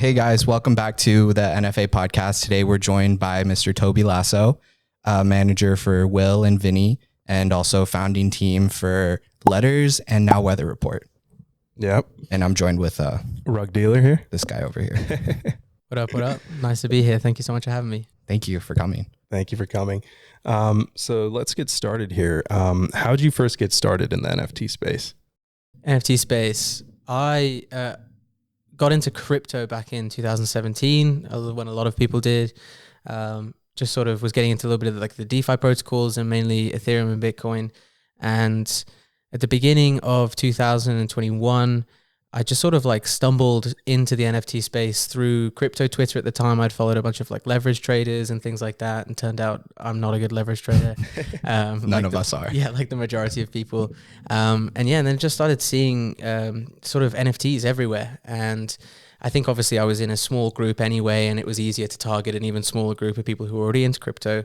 Hey guys, welcome back to the NFA podcast. Today we're joined by Mr. Toby Lasso, manager for Will and Vinnie, and also founding team for Letters and now Weather Report. Yep. And I'm joined with Rug dealer here. This guy over here. What up, what up? Nice to be here. Thank you so much for having me. Thank you for coming. Thank you for coming. So let's get started here. How'd you first get started in the NFT space? NFT space. I got into crypto back in 2017, when a lot of people did. Just sort of was getting into a little bit of like the DeFi protocols and mainly Ethereum and Bitcoin. And at the beginning of 2021, I just sort of like stumbled into the NFT space through crypto Twitter at the time. I'd followed a bunch of like leverage traders and things like that, and turned out I'm not a good leverage trader. None of us are. Yeah, like the majority of people. And then just started seeing sort of NFTs everywhere. And I think obviously I was in a small group anyway, and it was easier to target an even smaller group of people who were already into crypto.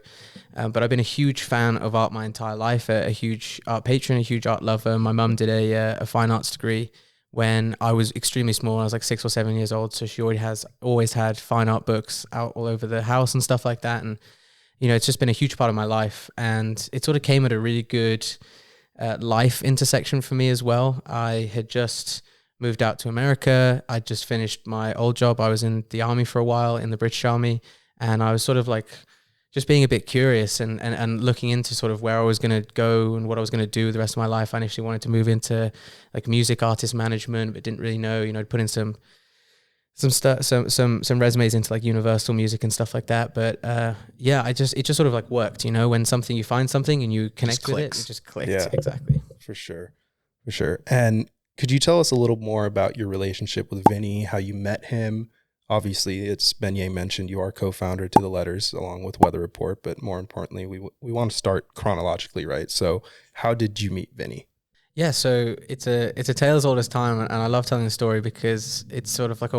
But I've been a huge fan of art my entire life, a huge art patron, a huge art lover. My mum did a fine arts degree when I was extremely small. I was like 6 or 7 years old. So she always had fine art books out all over the house and stuff like that. And, you know, it's just been a huge part of my life. And it sort of came at a really good life intersection for me as well. I had just moved out to America. I just finished my old job. I was in the army for a while, in the British Army. And I was sort of like just being a bit curious and looking into sort of where I was going to go and what I was going to do the rest of my life. I initially wanted to move into like music artist management, but didn't really know, you know, I'd put in some resumes into like Universal Music and stuff like that. But it just sort of like worked, you know, when you find something and you connect with it just clicks. Yeah, exactly. For sure. And could you tell us a little more about your relationship with Vinnie, how you met him? Obviously, it's Beignet mentioned you are co-founder to the Letters along with Weather Report, but more importantly, we want to start chronologically, right? So how did you meet Vinnie? Yeah, so it's a tale as old as time, and I love telling the story because it's sort of like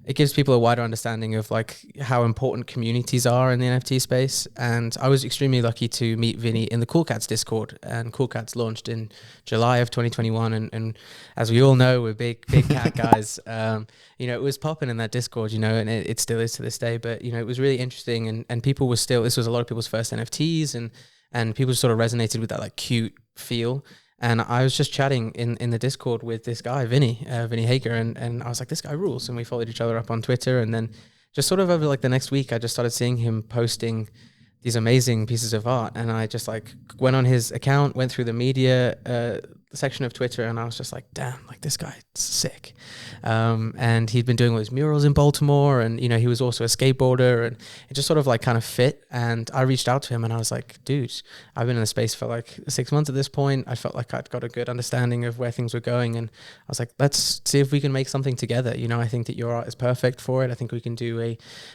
it gives people a wider understanding of like how important communities are in the NFT space. And I was extremely lucky to meet Vinnie in the Cool Cats Discord, and Cool Cats launched in July of 2021. And as we all know, we're big cat guys. You know, it was popping in that Discord, you know, and it still is to this day. But, you know, it was really interesting, and people were this was a lot of people's first NFTs, and people sort of resonated with that like cute feel. And I was just chatting in the Discord with this guy, Vinnie Hager, and I was like, this guy rules. And we followed each other up on Twitter. And then just sort of over like the next week, I just started seeing him posting these amazing pieces of art. And I just like went on his account, went through the media section of Twitter, and I was just like, damn, like this guy's sick. And he'd been doing all these murals in Baltimore, and, you know, he was also a skateboarder, and it just sort of like kind of fit. And I reached out to him and I was like, dude, I've been in the space for like 6 months at this point. I felt like I'd got a good understanding of where things were going. And I was like, let's see if we can make something together. You know, I think that your art is perfect for it. I think we can do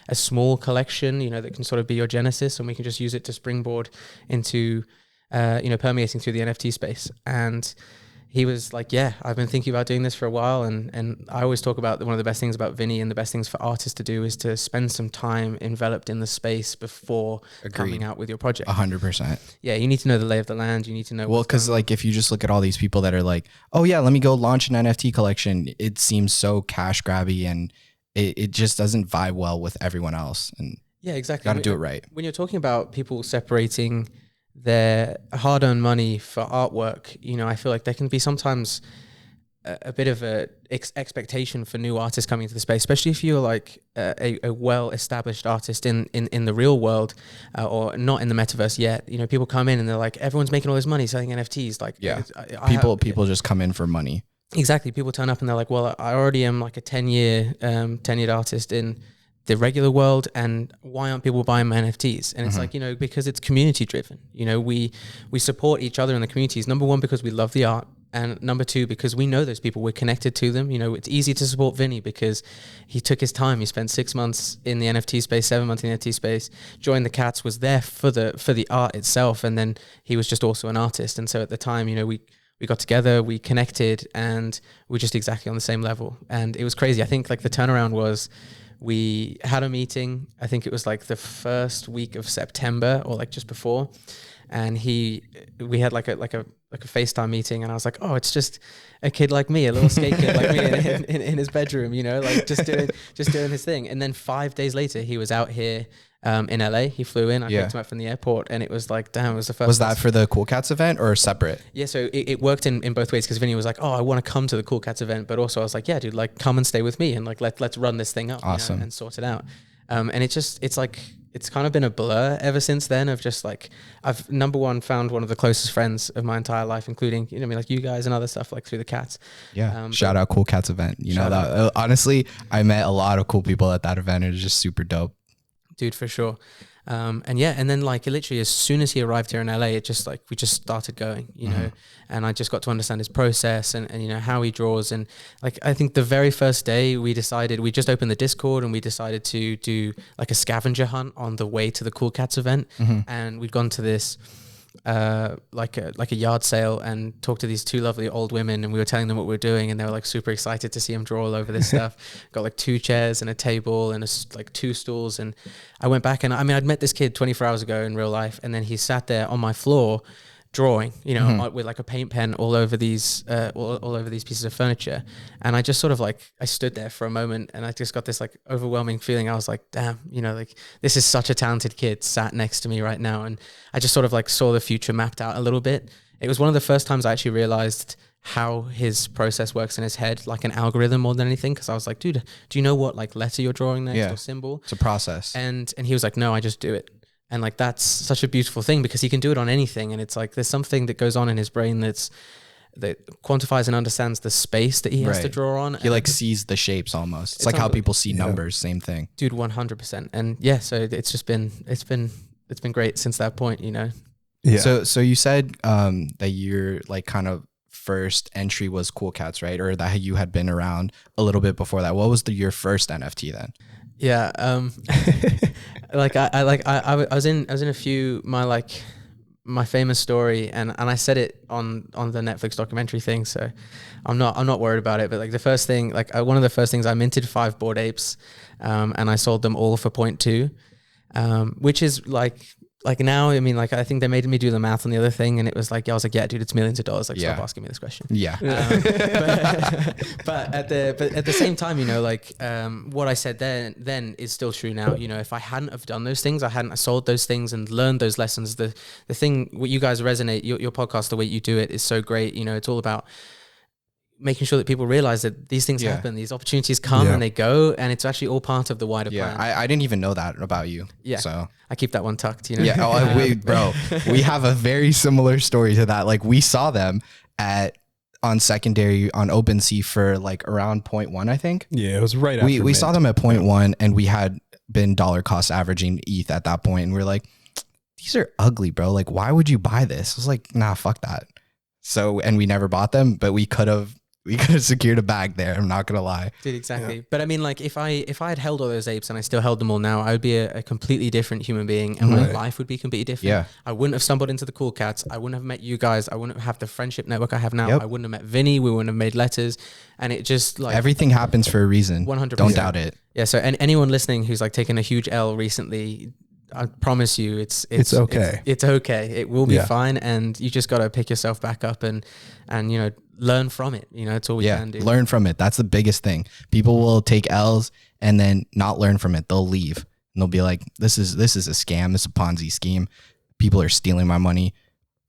a small collection, you know, that can sort of be your genesis, and we can just use it to springboard into permeating through the NFT space. And he was like, yeah, I've been thinking about doing this for a while. And I always talk about one of the best things about Vinnie, and the best things for artists to do, is to spend some time enveloped in the space before coming out with your project. 100%. Yeah, you need to know the lay of the land. You need to know. Well, because like if you just look at all these people that are like, oh yeah, let me go launch an NFT collection, it seems so cash grabby, and it just doesn't vibe well with everyone else. And yeah, exactly. Got to do it right. When you're talking about people separating their hard-earned money for artwork, you know, I feel like there can be sometimes a bit of a expectation for new artists coming into the space, especially if you're like a well-established artist in the real world, or not in the metaverse yet. You know, people come in and they're like, everyone's making all this money selling NFTs. Like, yeah, people just come in for money. Exactly. People turn up and they're like, well, I already am like a tenured artist in the regular world, and why aren't people buying my NFTs? And it's like, you know, because it's community driven. You know, we support each other in the communities. Number one, because we love the art, and number two, because we know those people, we're connected to them. You know, it's easy to support Vinnie because he took his time. He spent 6 months in the NFT space, 7 months in the NFT space, joined the Cats, was there for the art itself, and then he was just also an artist. And so at the time, you know, we got together, we connected, and we're just exactly on the same level. And it was crazy. I think like the turnaround was, we had a meeting, I think it was like the first week of September or like just before. and we had like a FaceTime meeting, and I was like, oh, it's just a kid like me, a little skate kid like me in his bedroom, you know, like just doing his thing. And then 5 days later, he was out here in LA. He flew in. I picked him up from the airport, and it was like, damn, it was the first. Was that for the Cool Cats event or separate? Yeah, so it worked in both ways, because Vinny was like, oh, I want to come to the Cool Cats event, but also I was like, yeah, dude, like come and stay with me, and like let's run this thing up, awesome, you know, and sort it out. And it's kind of been a blur ever since then, of just like, I've number one found one of the closest friends of my entire life, including, you know, I mean, like you guys and other stuff, like through the Cats. Yeah. Shout out Cool Cats event. You know that honestly, I met a lot of cool people at that event. It was just super dope. Dude, for sure. And then like literally as soon as he arrived here in LA, it just like, we just started going, you know, and I just got to understand his process and, you know, how he draws. And like, I think the very first day we just opened the Discord, and we decided to do like a scavenger hunt on the way to the Cool Cats event. And we'd gone to this, like a yard sale, and talked to these two lovely old women, and we were telling them what we were doing, and they were like super excited to see him draw all over this stuff. Got like 2 chairs and a table and like 2 stools. And I went back, and I mean, I'd met this kid 24 hours ago in real life, and then he sat there on my floor drawing, you know, with like a paint pen all over these pieces of furniture. And I just sort of like, I stood there for a moment, and I just got this like overwhelming feeling. I was like, damn, you know, like this is such a talented kid sat next to me right now. And I just sort of like saw the future mapped out a little bit. It was one of the first times I actually realized how his process works in his head, like an algorithm more than anything. Cause I was like, dude, do you know what like letter you're drawing next or symbol? It's a process. And he was like, no, I just do it. And like, that's such a beautiful thing, because he can do it on anything. And it's like, there's something that goes on in his brain that quantifies and understands the space that he has to draw on. He like sees the shapes almost. It's like how people see numbers, same thing. Dude, 100%. And yeah, so it's just been great since that point, you know? Yeah. So you said that your like kind of first entry was Cool Cats, right? Or that you had been around a little bit before that. What was your first NFT then? Yeah. Like I was in a few, my famous story, and I said it on the Netflix documentary thing, so I'm not worried about it. But like the first thing, like one of the first things, I minted 5 Bored Apes, and I sold them all for 0.2, which is like now, I mean, like I think they made me do the math on the other thing, and it was like, I was like, yeah, dude, it's millions of dollars. Like, stop asking me this question. Yeah. But at the same time, you know, like what I said then is still true now. You know, if I hadn't have done those things, I hadn't sold those things and learned those lessons. The thing, what you guys resonate, your podcast, the way you do it is so great. You know, it's all about making sure that people realize that these things happen, these opportunities come and they go, and it's actually all part of the wider plan. I didn't even know that about you. Yeah. So I keep that one tucked, you know? Yeah. Bro, we have a very similar story to that. Like we saw them on secondary on OpenSea for like around 0.1, I think. Yeah. It was right after we saw them at 0.1, and we had been dollar cost averaging ETH at that point, and we're like, these are ugly, bro. Like, why would you buy this? I was like, nah, fuck that. So, and we never bought them, but we could have secured a bag there. I'm not gonna lie. Dude, exactly. Yeah. But I mean, like if I had held all those apes and I still held them all now, I would be a completely different human being, and my life would be completely different. Yeah. I wouldn't have stumbled into the Cool Cats. I wouldn't have met you guys. I wouldn't have the friendship network I have now. I wouldn't have met Vinny. We wouldn't have made letters. And it just like everything happens for a reason. 100%. Don't doubt it. Yeah. So anyone listening who's like taken a huge L recently, I promise you it's okay. It's okay. It will be fine. And you just got to pick yourself back up and, you know, learn from it. You know, it's all we can do. Learn from it. That's the biggest thing. People will take L's and then not learn from it. They'll leave and they'll be like, this is a scam. This is a Ponzi scheme. People are stealing my money.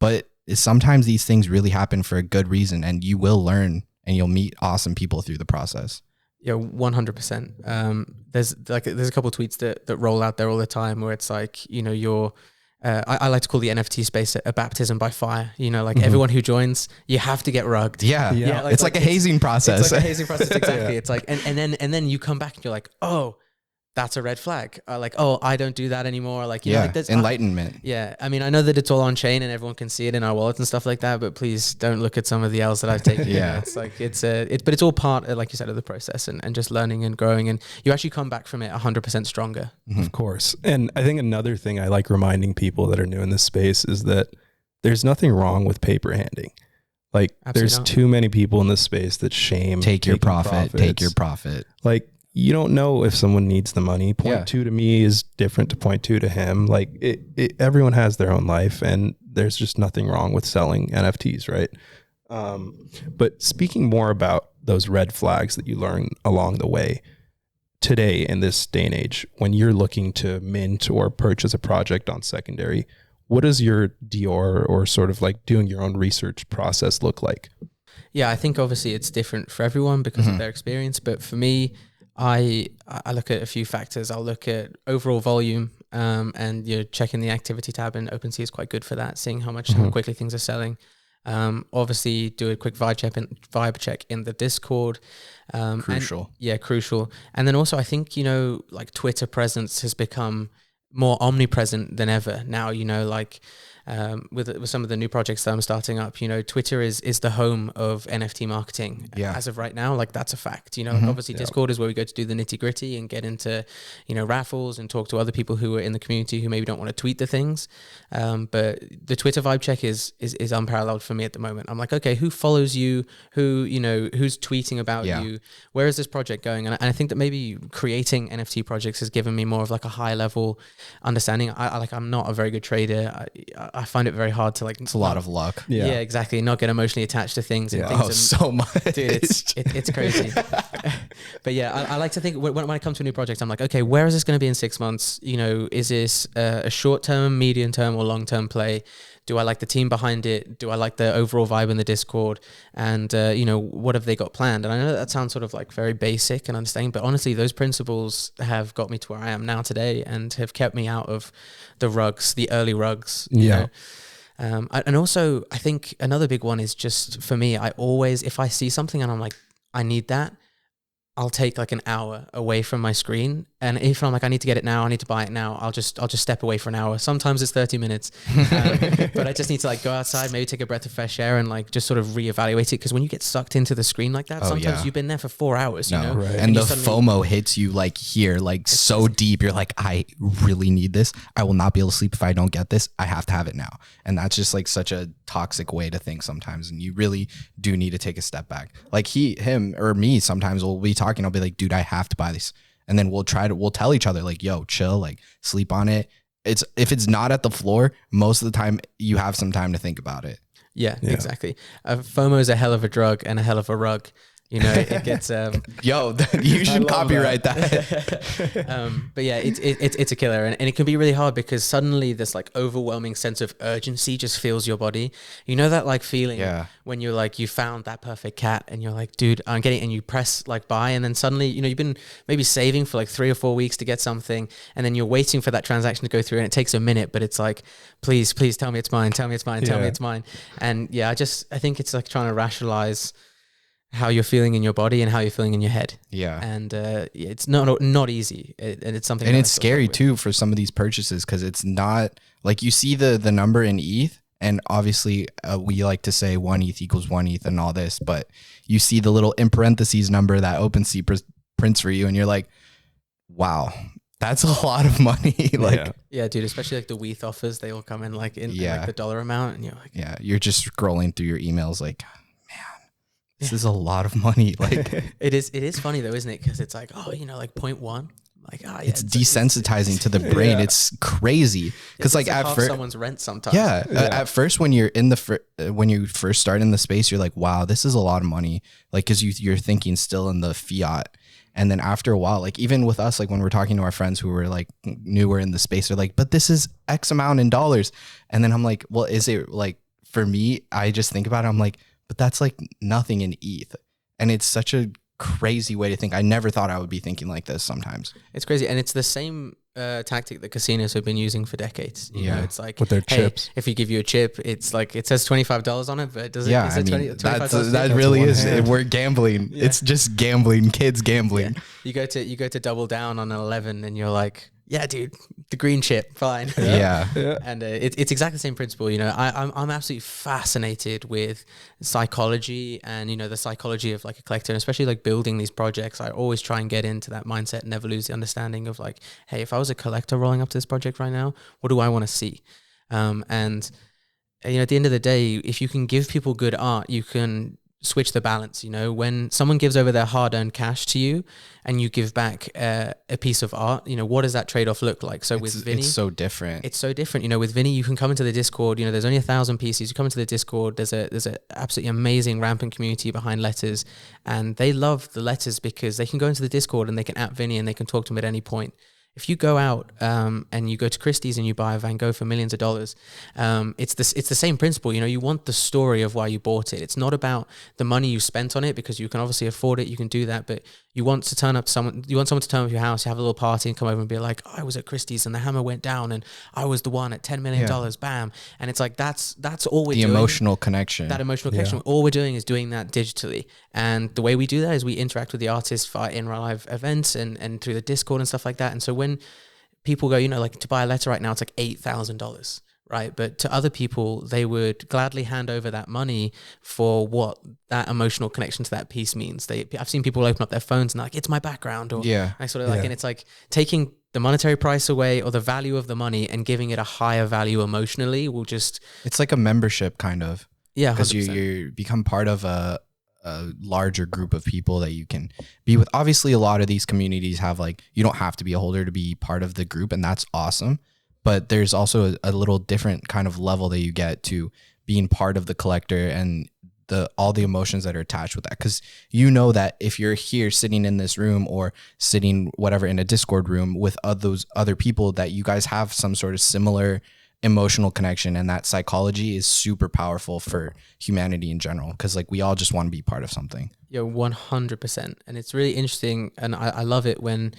But sometimes these things really happen for a good reason, and you will learn and you'll meet awesome people through the process. Yeah, 100%. There's a couple of tweets that roll out there all the time where it's like, you know, I like to call the NFT space a baptism by fire. You know, like everyone who joins, you have to get rugged. Yeah. It's like a hazing process. It's like a hazing process, exactly. It's like, and then you come back and you're like, oh, that's a red flag. Like, oh, I don't do that anymore. Like, you know, like there's enlightenment. I mean, I know that it's all on chain and everyone can see it in our wallets and stuff like that, but please don't look at some of the L's that I've taken. It's like, but it's all part, like you said, of the process and just learning and growing, and you actually come back from it 100% stronger. Of course. And I think another thing I like reminding people that are new in this space is that there's nothing wrong with paper handing. Like, there's too many people in this space that shame take your profit. Like, you don't know if someone needs the money. Point two to me is different to point two to him. Like everyone has their own life, and there's just nothing wrong with selling NFTs, right? But speaking more about those red flags that you learn along the way today in this day and age, when you're looking to mint or purchase a project on secondary, what does your Dior or sort of like doing your own research process look like? Yeah, I think obviously it's different for everyone because of their experience. But for me, I look at a few factors. I'll look at overall volume, and you're checking the activity tab, and OpenSea is quite good for that, seeing how quickly things are selling. Obviously do a quick vibe check in the Discord. Crucial. Crucial. And then also I think, like Twitter presence has become more omnipresent than ever now, with some of the new projects that I'm starting up, Twitter is the home of NFT marketing. As of right now, like that's a fact, like obviously Discord is where we go to do the nitty gritty and get into, raffles and talk to other people who are in the community who maybe don't want to tweet the things. But the Twitter vibe check is unparalleled for me at the moment. I'm like, okay, who follows you? Who's tweeting about you? Where is this project going? And I think that maybe creating NFT projects has given me more of like a high level understanding. I'm not a very good trader. I find it very hard to like. It's a lot of luck. Yeah, exactly. Not get emotionally attached to things. And things so much. Dude, it's crazy. But yeah, I like to think when I come to a new project, I'm like, okay, where is this going to be in 6 months? Is this a short term, medium term, or long term play? Do I like the team behind it? Do I like the overall vibe in the Discord? And, what have they got planned? And I know that sounds sort of like very basic and understanding, but honestly, those principles have got me to where I am now today and have kept me out of the rugs, the early rugs. You know? And also, I think another big one is just for me, I always, if I see something and I'm like, I need that, I'll take like an hour away from my screen. And if I'm like, I need to get it now, I need to buy it now, I'll just step away for an hour. Sometimes it's 30 minutes, but I just need to like go outside, maybe take a breath of fresh air and like just sort of reevaluate it. Cause when you get sucked into the screen like that, sometimes you've been there for 4 hours, you know? Right. And the FOMO hits you like here, like so deep. You're like, I really need this. I will not be able to sleep if I don't get this. I have to have it now. And that's just like such a toxic way to think sometimes. And you really do need to take a step back. Like him or me, sometimes we'll be talking. I'll be like, dude, I have to buy this. And then we'll tell each other like, yo, chill, like sleep on it. If it's not at the floor, most of the time you have some time to think about it. Yeah. Exactly. FOMO is a hell of a drug and a hell of a rug. It gets yo, you should copyright that. But yeah, it's a killer, and it can be really hard because suddenly this like overwhelming sense of urgency just fills your body. That like feeling when you're like, you found that perfect cat and you're like, dude, I'm getting it, and you press like buy, and then suddenly you've been maybe saving for like 3 or 4 weeks to get something, and then you're waiting for that transaction to go through, and it takes a minute, but it's like, please tell me it's mine, tell me it's mine, tell me it's mine. And yeah, I think it's like trying to rationalize how you're feeling in your body and how you're feeling in your head. Yeah. And it's not easy. And it's something, and it's scary too for some of these purchases, because it's not like you see the number in ETH, and obviously we like to say 1 ETH equals 1 ETH and all this, but you see the little in parentheses number that OpenSea prints for you, and you're like, wow, that's a lot of money. Yeah, dude, especially like the WETH offers, they all come in like in like the dollar amount, and you're like, you're just scrolling through your emails like, this is a lot of money. Like it is funny though, isn't it? Because it's like, like 0.1, like it's desensitizing to the brain. It's crazy because like at first someone's rent sometimes. At first when you're in when you first start in the space, you're like, wow, this is a lot of money. Like because you're thinking still in the fiat. And then after a while, like even with us, like when we're talking to our friends who were like newer in the space, they're like, but this is X amount in dollars. And then I'm like, well, is it like, for me, I just think about it, I'm like, but that's like nothing in ETH. And it's such a crazy way to think. I never thought I would be thinking like this sometimes. It's crazy. And it's the same tactic that casinos have been using for decades. You know, it's like with their chips. If you give you a chip, it's like, it says $25 on it, but does it? Yeah, I mean, that really is. We're gambling. Yeah. It's just gambling, kids gambling. Yeah. You go to double down on an 11 and you're like, yeah, dude, the green chip, fine. Yeah. And it's exactly the same principle. I'm absolutely fascinated with psychology and, the psychology of like a collector, and especially like building these projects. I always try and get into that mindset and never lose the understanding of like, hey, if I was a collector rolling up to this project right now, what do I want to see? And at the end of the day, if you can give people good art, you can switch the balance. You know, when someone gives over their hard-earned cash to you and you give back a piece of art, you know, what does that trade-off look like? So with Vinnie, it's so different. It's so different. You know, with Vinnie, you can come into the Discord, you know, there's only 1,000 pieces. You come into the Discord, there's a absolutely amazing rampant community behind letters, and they love the letters because they can go into the Discord and they can Vinnie and they can talk to him at any point. If you go out and you go to Christie's and you buy a Van Gogh for millions of dollars, it's the same principle. You know, you want the story of why you bought it. It's not about the money you spent on it, because you can obviously afford it. You can do that, but you want to turn up to someone. You want someone to turn up your house, you have a little party, and come over and be like, I was at Christie's and the hammer went down, and I was the one at $10 million. Bam! And it's like that's all we're doing. The emotional connection. That emotional connection. All we're doing is doing that digitally, and the way we do that is we interact with the artists via in real live events and through the Discord and stuff like that. And so when people go, you know, like to buy a letter right now, it's like $8,000, right? But to other people, they would gladly hand over that money for what that emotional connection to that piece means. I've seen people open up their phones and like, it's my background, or I sort of like, and it's like taking the monetary price away or the value of the money and giving it a higher value emotionally will just... It's like a membership kind of. Yeah, because you become part of a larger group of people that you can be with. Obviously, a lot of these communities have like, you don't have to be a holder to be part of the group, and that's awesome. But there's also a little different kind of level that you get to being part of the collector and all the emotions that are attached with that. Because you know that if you're here sitting in this room or sitting whatever in a Discord room with those other people, that you guys have some sort of similar emotional connection, and that psychology is super powerful for humanity in general, because like we all just want to be part of something. Yeah, 100%. And it's really interesting, and I love it when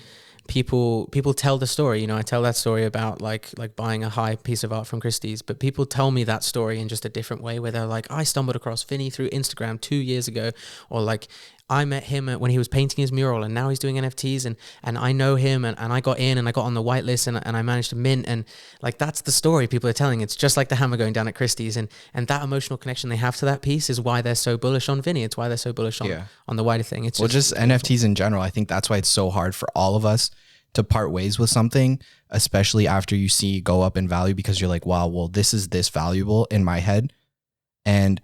people tell the story. You know, I tell that story about like buying a high piece of art from Christie's, but people tell me that story in just a different way, where they're like, I stumbled across Vinnie through Instagram 2 years ago, or like I met him when he was painting his mural and now he's doing NFTs, and I know him, and I got in and I got on the whitelist and I managed to mint, and like that's the story people are telling. It's just like the hammer going down at Christie's, and that emotional connection they have to that piece is why they're so bullish on Vinnie. It's why they're so bullish on the wider thing. It's just NFTs in general. I think that's why it's so hard for all of us to part ways with something, especially after you see go up in value, because you're like, wow, well, this is this valuable in my head, and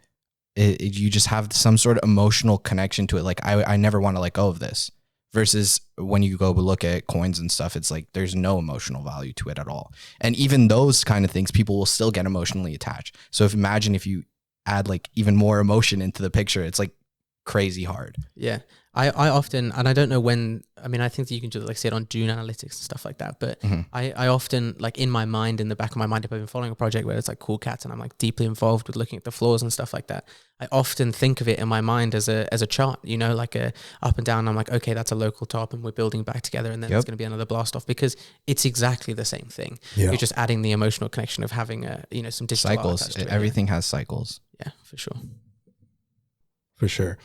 you just have some sort of emotional connection to it. Like I never want to let go of this, versus when you go look at coins and stuff, it's like there's no emotional value to it at all. And even those kind of things, people will still get emotionally attached. So imagine if you add like even more emotion into the picture, it's like crazy hard. Yeah. I often, and I don't know when, I mean, I think that you can do like see it on Dune Analytics and stuff like that, but I often, like in my mind, in the back of my mind, if I've been following a project where it's like Cool Cats and I'm like deeply involved with looking at the floors and stuff like that, I often think of it in my mind as a chart, you know, like a up and down. I'm like, okay, that's a local top and we're building back together, and then there's going to be another blast off, because it's exactly the same thing. You're just adding the emotional connection of having some digital cycles. Everything has cycles. Yeah, for sure. For sure.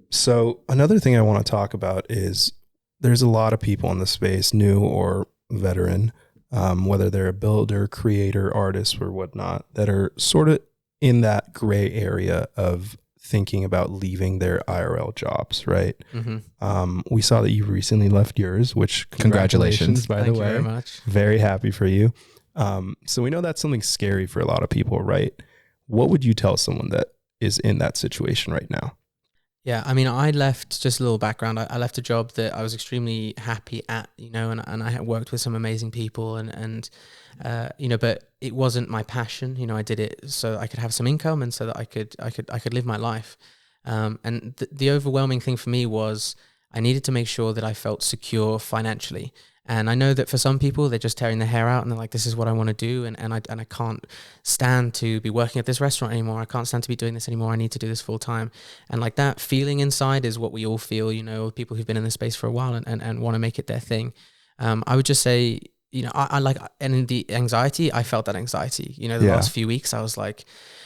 So another thing I want to talk about is there's a lot of people in the space, new or veteran, whether they're a builder, creator, artist, or whatnot, that are sort of in that gray area of thinking about leaving their IRL jobs, right? We saw that you recently left yours, which congratulations by the way. Thank you very much. Very happy for you. So we know that's something scary for a lot of people, right? What would you tell someone that is in that situation right now? Yeah, I mean, I left, just a little background, I left a job that I was extremely happy at, you know, and I had worked with some amazing people and you know, but it wasn't my passion. You know, I did it so I could have some income and so that I could live my life. And the overwhelming thing for me was I needed to make sure that I felt secure financially. And I know that for some people, they're just tearing their hair out and they're like, this is what I want to do. And I can't stand to be working at this restaurant anymore. I can't stand to be doing this anymore. I need to do this full time. And like that feeling inside is what we all feel, you know, people who've been in the space for a while and want to make it their thing. I would just say, you know, I like, and in the anxiety, I felt that anxiety, you know, the last few weeks, I was like,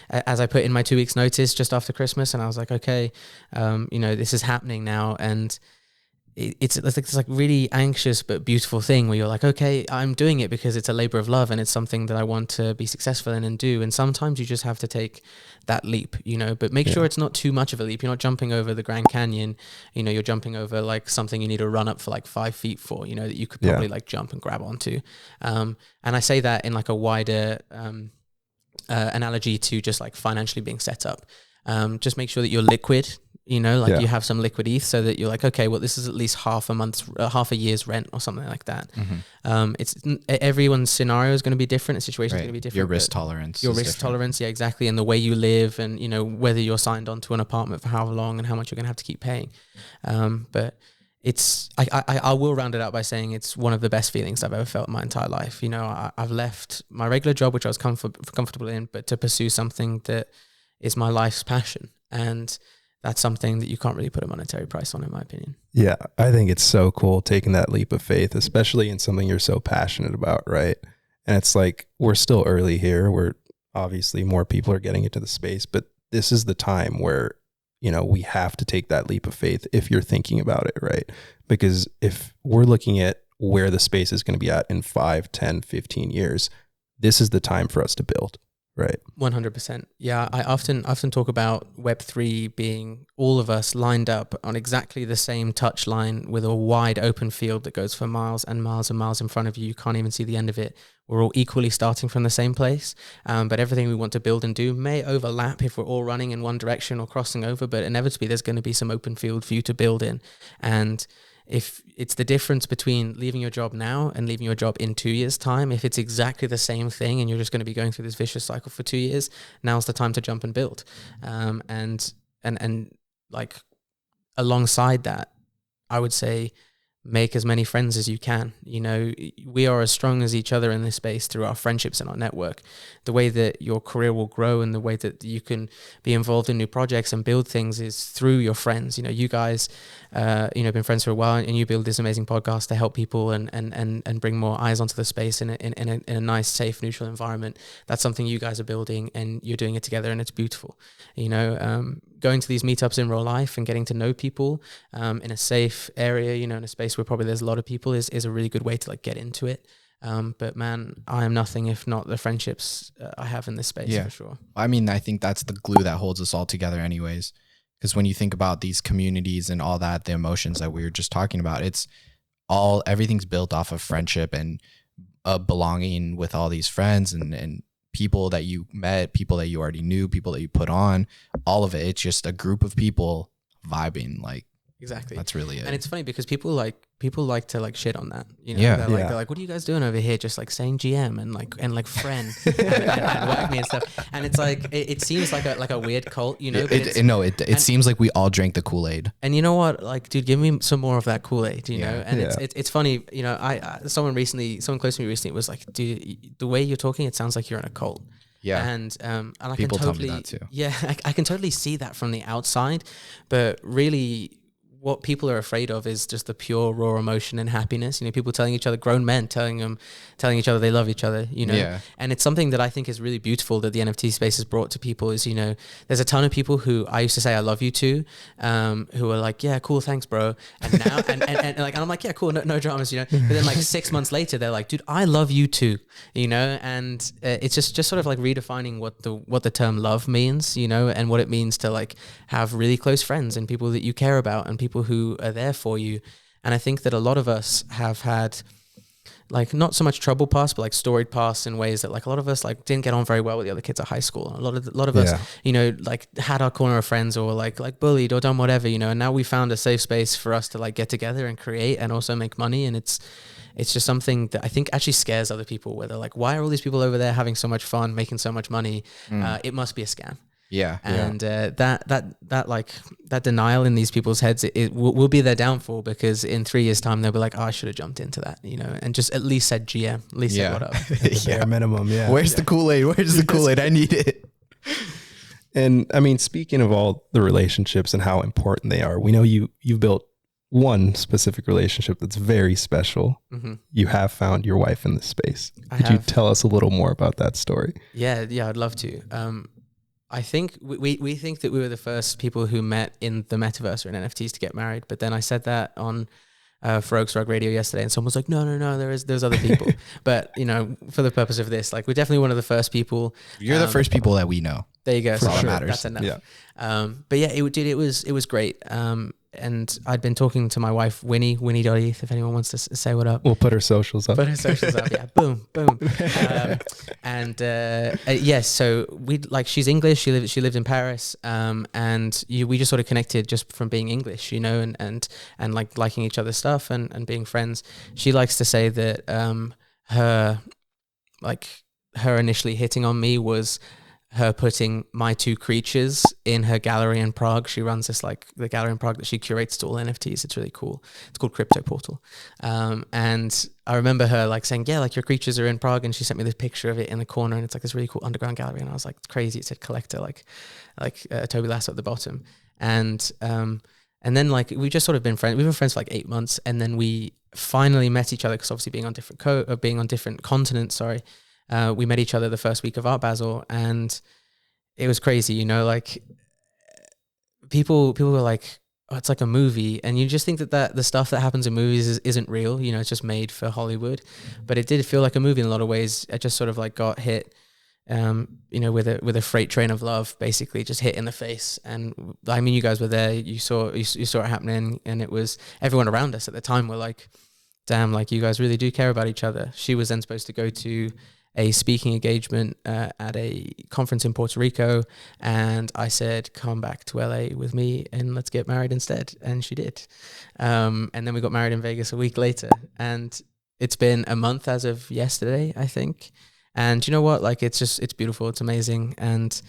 as I put in my 2 weeks notice just after Christmas, and I was like, okay, you know, this is happening now. And it's like this like really anxious but beautiful thing where you're like, okay, I'm doing it because it's a labor of love and it's something that I want to be successful in and do. And sometimes you just have to take that leap, you know, but make sure it's not too much of a leap. You're not jumping over the Grand Canyon, you know, you're jumping over like something you need to run up for like 5 feet for, you know, that you could probably like jump and grab onto. And I say that in like a wider analogy to just like financially being set up. just make sure that you're liquid. You know, like Yeah. you have some liquid ETH so that you're like, okay, well, this is at least half a year's rent or something like that. Everyone's scenario is going to be different. The situation is going to be different. Your risk tolerance. Your risk tolerance, yeah, exactly. And the way you live and, you know, whether you're signed onto an apartment for how long and how much you're going to have to keep paying. But I will round it out by saying it's one of the best feelings I've ever felt in my entire life. You know, I've left my regular job, which I was comfortable in, but to pursue something that is my life's passion. And that's something that you can't really put a monetary price on, in my opinion. Yeah, I think it's so cool taking that leap of faith, especially in something you're so passionate about, right? And it's like, we're still early here. We're obviously more people are getting into the space, but this is the time where, you know, we have to take that leap of faith if you're thinking about it, right? Because if we're looking at where the space is going to be at in 5, 10, 15 years, this is the time for us to build. Right. 100%. Yeah. I often talk about Web3 being all of us lined up on exactly the same touch line with a wide open field that goes for miles and miles and miles in front of you. You can't even see the end of it. We're all equally starting from the same place. But everything we want to build and do may overlap if we're all running in one direction or crossing over, but inevitably there's going to be some open field for you to build in. And if it's the difference between leaving your job now and leaving your job in 2 years' time, if it's exactly the same thing and you're just going to be going through this vicious cycle for 2 years, now's the time to jump and build. And like alongside that, I would say make as many friends as you can. You know, we are as strong as each other in this space through our friendships and our network. The way that your career will grow and the way that you can be involved in new projects and build things is through your friends. You know, you guys, been friends for a while, and you build this amazing podcast to help people and bring more eyes onto the space in a nice, safe, neutral environment. That's something you guys are building, and you're doing it together, and it's beautiful. You know, going to these meetups in real life and getting to know people in a safe area, you know, in a space where probably there's a lot of people is a really good way to like get into it. But man, I am nothing if not the friendships I have in this space, for sure. I mean, I think that's the glue that holds us all together anyways. Because when you think about these communities and all that, the emotions that we were just talking about, everything's built off of friendship and belonging with all these friends and people that you met, people that you already knew, people that you put on, all of it. It's just a group of people vibing. Like, exactly. That's really it. And it's funny because people like to like shit on that. You know, Yeah. They're like, what are you guys doing over here? Just like saying GM and like friend and whack me and stuff. And it's like it seems like a weird cult, you know. It seems like we all drank the Kool-Aid. And you know what? Like, dude, give me some more of that Kool-Aid, you know? And it's funny, you know, someone close to me recently was like, dude, the way you're talking, it sounds like you're in a cult. Yeah. And I People can totally tell me that too. Yeah, I can totally see that from the outside, but really what people are afraid of is just the pure raw emotion and happiness. You know, people telling each other, grown men telling each other they love each other, you know. Yeah. And it's something that I think is really beautiful that the NFT space has brought to people is, you know, there's a ton of people who I used to say I love you to, who are like, yeah, cool, thanks, bro. And now and I'm like, yeah, cool, no dramas, you know. But then like 6 months later, they're like, dude, I love you too, you know. And it's just sort of like redefining what the term love means, you know, and what it means to like have really close friends and people that you care about and people who are there for you. And I think that a lot of us have had like not so much trouble past, but like storied past in ways that like a lot of us like didn't get on very well with the other kids at high school. A lot of us, you know, like had our corner of friends or like bullied or done whatever, you know. And now we found a safe space for us to like get together and create and also make money. And it's just something that I think actually scares other people, where they're like, why are all these people over there having so much fun, making so much money? It must be a scam. Yeah. And that denial in these people's heads, it will be their downfall, because in 3 years' time they'll be like, oh, I should have jumped into that, you know, and just at least said GM, at least said what up. Bare minimum, Where's the Kool-Aid? Where's the Kool-Aid? I need it. And I mean, speaking of all the relationships and how important they are, we know you've built one specific relationship that's very special. Mm-hmm. You have found your wife in this space. Could you tell us a little more about that story? Yeah, I'd love to. I think we think that we were the first people who met in the metaverse or in NFTs to get married. But then I said that on for Oaks Rug Radio yesterday, and someone was like, no, there's other people. But, you know, for the purpose of this, like, we're definitely one of the first people. You're the first people that we know. There you go. For all that matters. That's enough. Yeah. But yeah, it was great. and I'd been talking to my wife, Winnie.eth, if anyone wants to say what up. We'll put her socials up. Put her socials up, yeah. Boom, boom. Yes, so she's English. She lived in Paris, and we just sort of connected just from being English, and like liking each other's stuff and being friends. She likes to say that her initially hitting on me was her putting my two creatures in her gallery in Prague. She runs the gallery in Prague that she curates to all NFTs. It's really cool. It's called Crypto Portal. And I remember her saying, yeah, your creatures are in Prague. And she sent me this picture of it in the corner, and it's this really cool underground gallery. And I was like, it's crazy. It said collector, Toby Lasso at the bottom. And then we just sort of been friends. We've been friends for 8 months. And then we finally met each other, because obviously being on different continents, we met each other the first week of Art Basel, and it was crazy, people were like, oh, it's like a movie, and you just think that the stuff that happens in movies isn't real, it's just made for Hollywood, but it did feel like a movie in a lot of ways. I just sort of got hit, with a freight train of love, basically just hit in the face. And I mean, you guys were there, you saw it happening, and it was everyone around us at the time were like, damn, you guys really do care about each other. She was then supposed to go to a speaking engagement at a conference in Puerto Rico, and I said, come back to LA with me and let's get married instead, and she did. And then we got married in Vegas a week later, and it's been a month as of yesterday, I think. And you know what, it's beautiful, it's amazing, and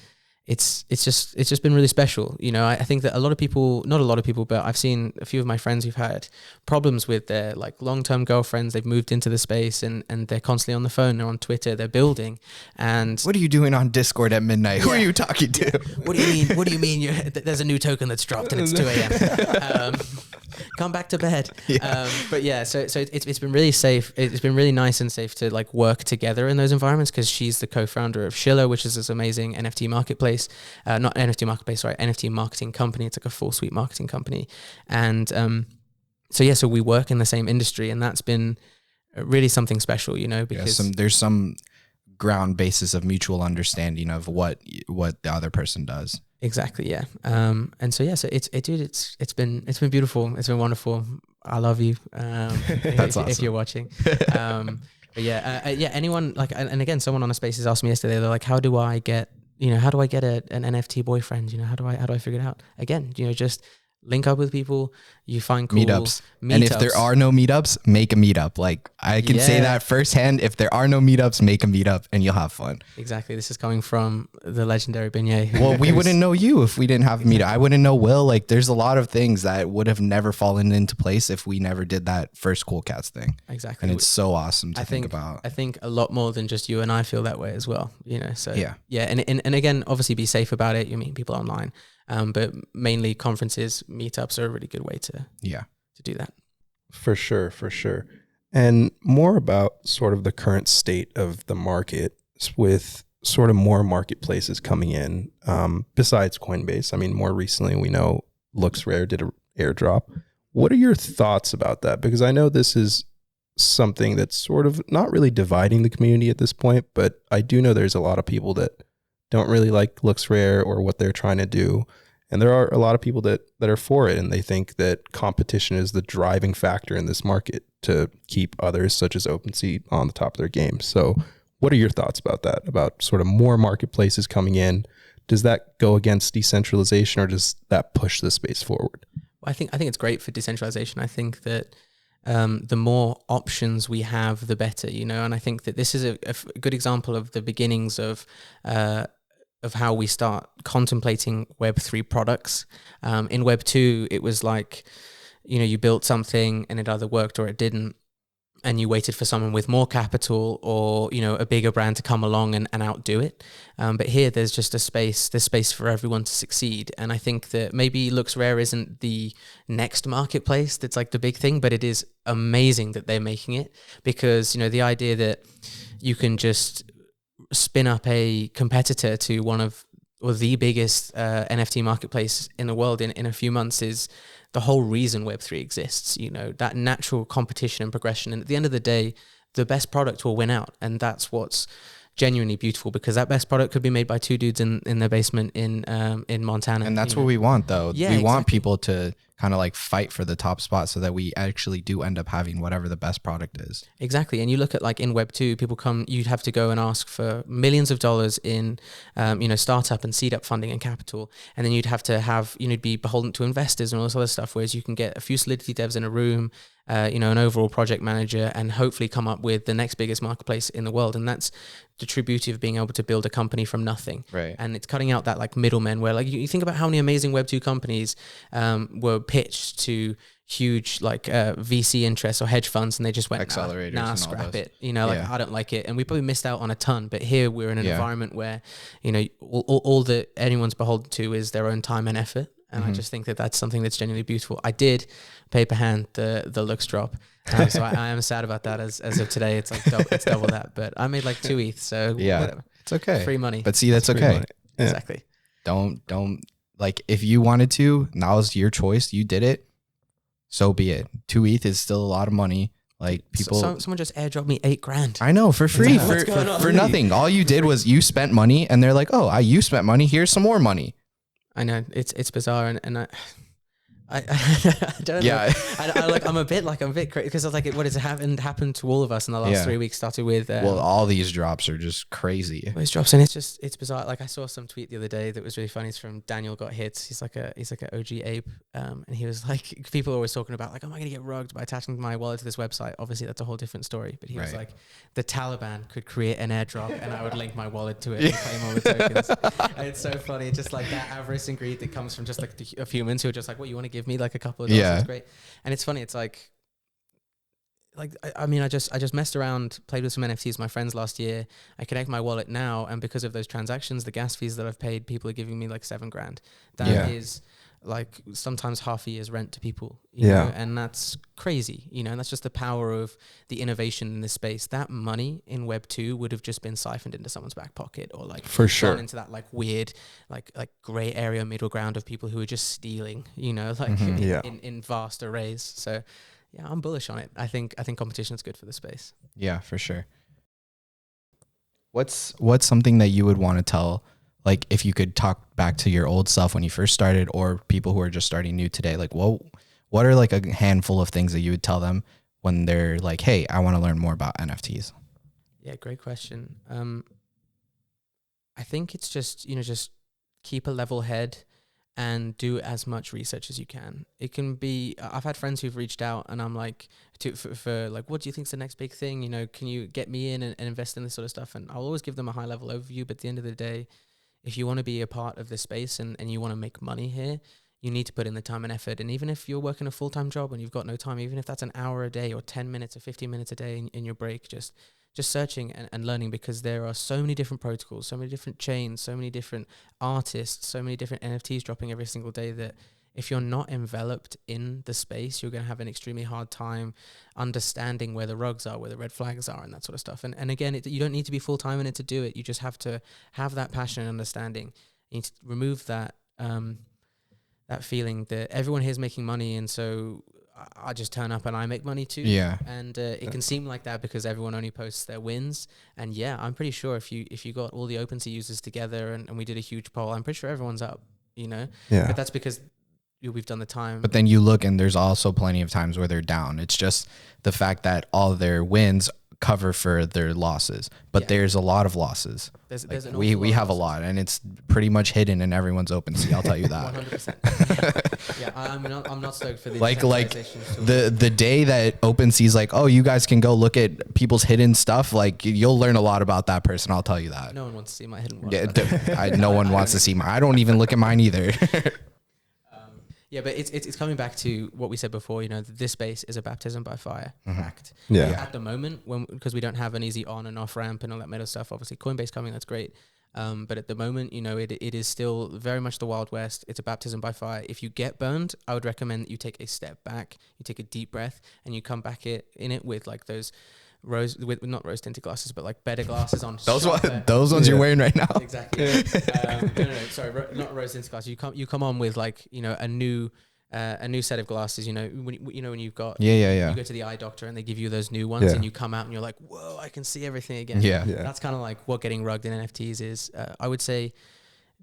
it's just been really special. I think that a lot of people, not a lot of people, but I've seen a few of my friends who've had problems with their long-term girlfriends. They've moved into the space and they're constantly on the phone, they're on Twitter, they're building. And what are you doing on Discord at midnight? Who are you talking to? What do you mean there's a new token that's dropped and it's 2 a.m. Come back to bed. Yeah. But yeah, so it's been really safe. It's been really nice and safe to work together in those environments, because she's the co-founder of Schiller, which is this amazing NFT marketplace. Not NFT marketplace, sorry, NFT marketing company. It's a full suite marketing company. And so we work in the same industry, and that's been really something special, because there's some ground basis of mutual understanding of what the other person does. Exactly, yeah. And so it's been beautiful. It's been wonderful. I love you. That's awesome. If you're watching. But anyone and again, someone on a space has asked me yesterday. They're like, how do I get an NFT boyfriend? How do I figure it out? Again, just link up with people, you find cool meetups. And if there are no meetups, make a meetup. I can say that firsthand. If there are no meetups, make a meetup and you'll have fun. Exactly. This is coming from the legendary Beignet. Well, we wouldn't know you if we didn't have a meetup. I wouldn't know Will. There's a lot of things that would have never fallen into place if we never did that first Cool Cats thing. Exactly. And it's so awesome to think about. I think a lot more than just you and I feel that way as well. So yeah. And again, obviously be safe about it. You meet people online. But mainly conferences, meetups are a really good way to do that. For sure. And more about sort of the current state of the market with sort of more marketplaces coming in, besides Coinbase. I mean, more recently, we know LooksRare did an airdrop. What are your thoughts about that? Because I know this is something that's sort of not really dividing the community at this point, but I do know there's a lot of people that don't really like LooksRare or what they're trying to do. And there are a lot of people that are for it, and they think that competition is the driving factor in this market to keep others such as OpenSea on the top of their game. So what are your thoughts about that, about sort of more marketplaces coming in? Does that go against decentralization, or does that push the space forward? Well, I think it's great for decentralization. I think that the more options we have, the better, and I think that this is a good example of the beginnings of how we start contemplating Web3 products. In Web2, it was you built something and it either worked or it didn't, and you waited for someone with more capital or, a bigger brand to come along and outdo it. But here there's just there's space for everyone to succeed. And I think that maybe LooksRare isn't the next marketplace that's the big thing, but it is amazing that they're making it, because, the idea that you can just spin up a competitor to one of or the biggest NFT marketplace in the world in a few months is the whole reason Web3 exists. That natural competition and progression. And at the end of the day, the best product will win out. And that's what's genuinely beautiful, because that best product could be made by two dudes in their basement in Montana. And that's what we want, though. Yeah, we want people to kind of like fight for the top spot so that we actually do end up having whatever the best product is. Exactly. And you look at like in Web 2, people come, you'd have to go and ask for millions of dollars in, startup and seed up funding and capital. And then you'd have to have, be beholden to investors and all this other stuff. Whereas you can get a few Solidity devs in a room, an overall project manager, and hopefully come up with the next biggest marketplace in the world. And that's the true beauty of being able to build a company from nothing. Right. And it's cutting out that like middlemen where like you think about how many amazing Web 2 companies were pitched to huge like VC interests or hedge funds, and they just went, accelerators, scrap it. I don't like it. And we probably missed out on a ton. But here we're in an environment where, all that anyone's beholden to is their own time and effort. And I just think that that's something that's genuinely beautiful. I did paper hand the looks drop. So I am sad about that as of today. It's like it's double that. But I made like 2 ETH. So whatever. It's okay. Free money. But see, that's okay. Yeah. Exactly. Don't like, if you wanted to, that was your choice. You did it. So be it. 2 ETH is still a lot of money. Like people, someone just airdropped me $8,000. I know, for free, Like, for nothing. All you did was you spent money, and they're like, "Oh, you spent money. Here's some more money." I know it's bizarre, and I don't Yeah. know. I'm a bit crazy because what has happened to all of us in the last 3 weeks. Started with well, all these drops are just crazy. These drops, and it's bizarre. Like I saw some tweet the other day that was really funny. It's from Daniel Got Hits. He's like an OG ape, and he was like, people are always talking about like, am I going to get rugged by attaching my wallet to this website? Obviously, that's a whole different story. But he was like, the Taliban could create an airdrop, and I would link my wallet to it and claim all the tokens. And it's so funny. It's just like that avarice and greed that comes from just like of humans who are just like, what, you want to give me like a couple of dollars? It's great. And it's funny. It's like I just messed around, played with some NFTs with my friends last year. I connect my wallet now, and because of those transactions, the gas fees that I've paid, people are giving me like $7,000. That is like sometimes half a year's rent to people, you know, and that's crazy, and that's just the power of the innovation in this space. That money in Web 2 would have just been siphoned into someone's back pocket, or like for sure gone into that like weird, like gray area middle ground of people who are just stealing, in vast arrays. So yeah, I'm bullish on it. I think competition is good for the space. Yeah, for sure. What's something that you would want to tell, like if you could talk back to your old self when you first started, or people who are just starting new today, like what are like a handful of things that you would tell them when they're like, hey, I want to learn more about NFTs? Yeah, great question. I think it's just keep a level head and do as much research as you can. It can be, I've had friends who've reached out and I'm like, for like, what do you think's the next big thing? Can you get me in and invest in this sort of stuff? And I'll always give them a high level overview, but at the end of the day, if you want to be a part of this space and you want to make money here, you need to put in the time and effort. And even if you're working a full-time job and you've got no time, even if that's an hour a day or 10 minutes or 15 minutes a day in your break, just searching and learning, because there are so many different protocols, so many different chains, so many different artists, so many different NFTs dropping every single day, that if you're not enveloped in the space, you're going to have an extremely hard time understanding where the rugs are, where the red flags are, and that sort of stuff. And again, you don't need to be full-time in it to do it. You just have to have that passion and understanding. You need to remove that that feeling that everyone here is making money, and so I just turn up and I make money too. Yeah. And it can seem like that because everyone only posts their wins. And yeah, I'm pretty sure if you got all the OpenSea users together and we did a huge poll, I'm pretty sure everyone's up, Yeah. But that's because we've done the time. But then you look and there's also plenty of times where they're down. It's just the fact that all their wins cover for their losses, but there's a lot of losses. There's we have a lot, and it's pretty much hidden in everyone's OpenSea. I'll tell you that. 100%. Yeah, I'm not stoked for the like the day that OpenSea's like, oh, you guys can go look at people's hidden stuff. Like you'll learn a lot about that person. I'll tell you that. No one wants to see my hidden one. Yeah, no one wants to see mine. I don't even look at mine either. Yeah, but it's coming back to what we said before. This space is a baptism by fire. Fact. Yeah. At the moment, because we don't have an easy on and off ramp and all that meta stuff. Obviously, Coinbase coming, that's great. But at the moment, it is still very much the Wild West. It's a baptism by fire. If you get burned, I would recommend that you take a step back, you take a deep breath, and you come back in it with like those not rose tinted glasses, but like better glasses on. Those ones you're wearing right now. Exactly. No, sorry, not rose tinted glasses. You come on with like a new set of glasses. When you've got you go to the eye doctor and they give you those new ones, and you come out and you're like, whoa, I can see everything again. Yeah. That's kind of like what getting rugged in NFTs is. I would say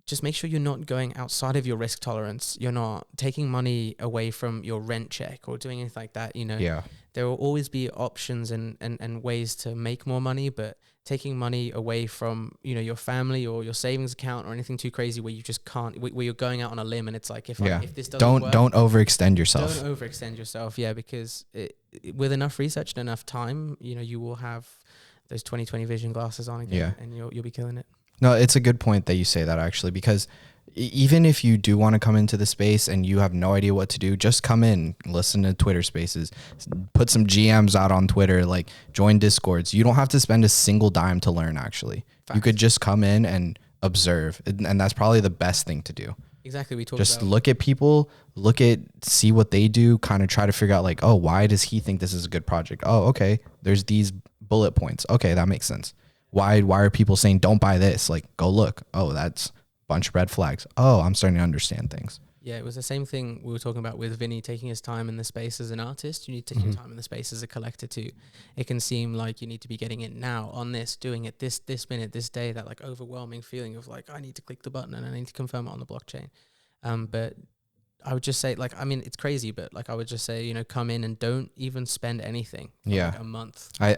just make sure you're not going outside of your risk tolerance. You're not taking money away from your rent check or doing anything like that. Yeah. There will always be options and ways to make more money, but taking money away from, your family or your savings account or anything too crazy where you just can't, where you're going out on a limb and it's like, if this doesn't work, don't overextend yourself. Don't overextend yourself. Yeah. Because with enough research and enough time, you will have those 20/20 vision glasses on again, and you'll be killing it. No, it's a good point that you say that, actually, because even if you do want to come into the space and you have no idea what to do, just come in, listen to Twitter spaces, put some GMs out on Twitter, like join Discords. You don't have to spend a single dime to learn, actually. Facts. You could just come in and observe. And that's probably the best thing to do. Exactly. We talked just about, look at people, see what they do, kind of try to figure out like, oh, why does he think this is a good project? Oh, okay. There's these bullet points. Okay, that makes sense. Why are people saying don't buy this? Like, go look. Oh, that's bunch of red flags. Oh, I'm starting to understand things. Yeah, it was the same thing we were talking about with Vinnie taking his time in the space as an artist. You need to take your time in the space as a collector too. It can seem like you need to be getting it now on this, doing it this minute, this day, that like overwhelming feeling of like, I need to click the button and I need to confirm it on the blockchain. But I would just say, like, I mean, it's crazy, but like I would just say, come in and don't even spend anything for like a month. I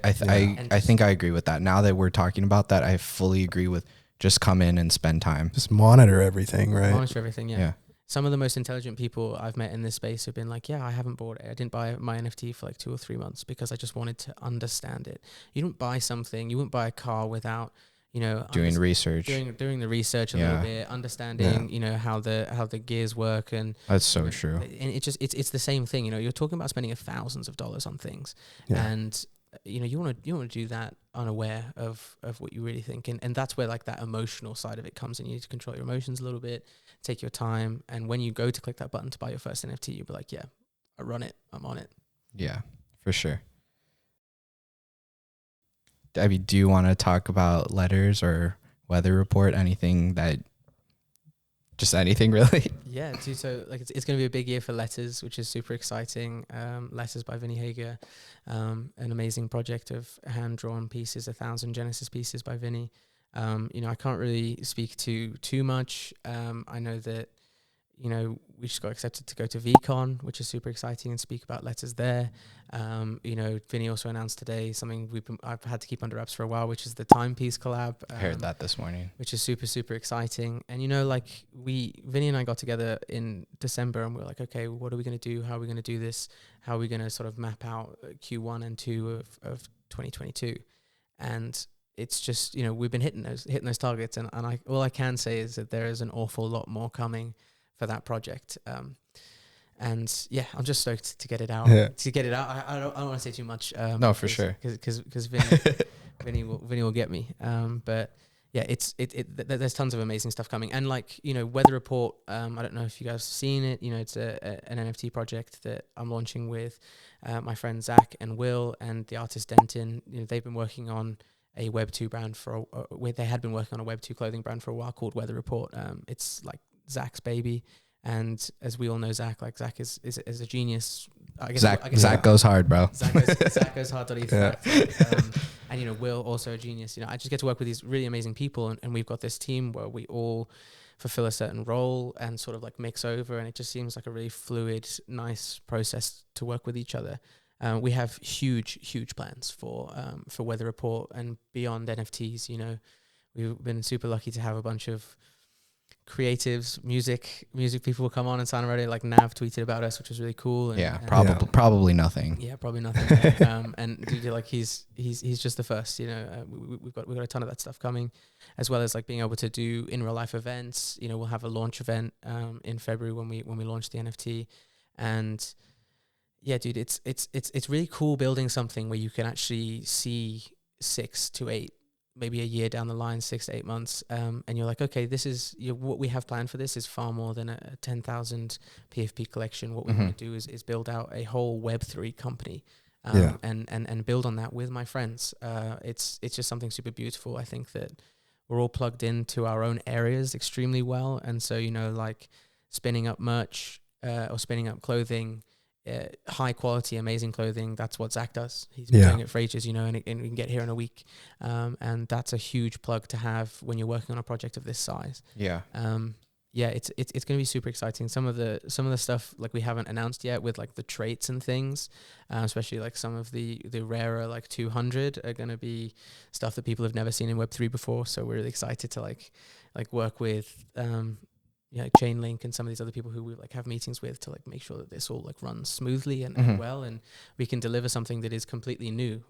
think I agree with that. Now that we're talking about that, I fully agree with just come in and spend time. Just monitor everything, right? Monitor everything, yeah. Some of the most intelligent people I've met in this space have been like, yeah, I haven't bought it. I didn't buy my NFT for like 2 or 3 months because I just wanted to understand it. You don't buy something, you wouldn't buy a car without, doing research, doing the research a little bit, understanding, how the gears work, and that's so true. And it's the same thing. You're talking about spending thousands of dollars on things, and you want to do that unaware of what you really think, and that's where like that emotional side of it comes in. You need to control your emotions a little bit, take your time, and when you go to click that button to buy your first NFT, you'll be like, yeah, I run it, I'm on it. Yeah, for sure. Debbie, do you want to talk about letters or weather report? Anything really? Yeah, dude, so like it's going to be a big year for letters, which is super exciting. Letters by Vinnie Hager, an amazing project of hand-drawn pieces, 1,000 Genesis pieces by Vinnie. I can't really speak too much. I know that, we just got accepted to go to VCon, which is super exciting, and speak about letters there. Vinnie also announced today something I've had to keep under wraps for a while, which is the Timepiece collab. I heard that this morning. Which is super, super exciting. And, Vinnie and I got together in December and we were like, okay, what are we going to do? How are we going to do this? How are we going to sort of map out Q1 and 2 of 2022? And it's just, we've been hitting those targets. And all I can say is that there is an awful lot more coming for that project. And yeah, I'm just stoked to get it out. Yeah. I don't want to say too much. No, for sure. Because Vinnie will get me. But yeah, there's tons of amazing stuff coming. And Weather Report, I don't know if you guys have seen it. It's an NFT project that I'm launching with my friends Zach and Will and the artist Denton. They've been working on a Web 2 brand they had been working on a Web 2 clothing brand for a while called Weather Report. It's like Zach's baby. And as we all know, Zach is a genius. Zach goes hard, bro. Zach goes hard. And Will also a genius. I just get to work with these really amazing people, and we've got this team where we all fulfill a certain role and sort of like mix over, and it just seems like a really fluid, nice process to work with each other. We have huge plans for Weather Report and beyond NFTs. We've been super lucky to have a bunch of creatives, music people will come on and sign already. Like Nav tweeted about us, which was really cool. And, probably nothing. Yeah, probably nothing. And dude, like he's just the first. We've got a ton of that stuff coming, as well as like being able to do in real life events. We'll have a launch event in February when we launch the NFT, and yeah, dude, it's really cool building something where you can actually see 6 to 8. Maybe a year down the line, 6 to 8 months, and you're like, okay, this is what we have planned for. This is far more than a 10,000 PFP collection. What we want to do is build out a whole Web3 company, and build on that with my friends. It's just something super beautiful. I think that we're all plugged into our own areas extremely well, and so like spinning up merch or spinning up clothing high quality, amazing clothing. That's what Zach does. He's been doing it for ages, you know, and we can get here in a week. And that's a huge plug to have when you're working on a project of this size. Yeah. It's going to be super exciting. Some of the stuff like we haven't announced yet with like the traits and things, especially like some of the rarer like 200 are going to be stuff that people have never seen in Web3 before. So we're really excited to like work with Chainlink and some of these other people who we like have meetings with to like make sure that this all like runs smoothly and well, and we can deliver something that is completely new.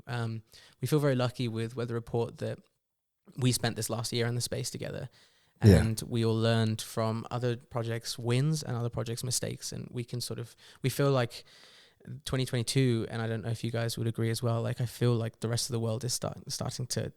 We feel very lucky with Weather Report that we spent this last year in the space together. And we all learned from other projects' wins and other projects' mistakes. And we feel like 2022, and I don't know if you guys would agree as well, like I feel like the rest of the world is starting to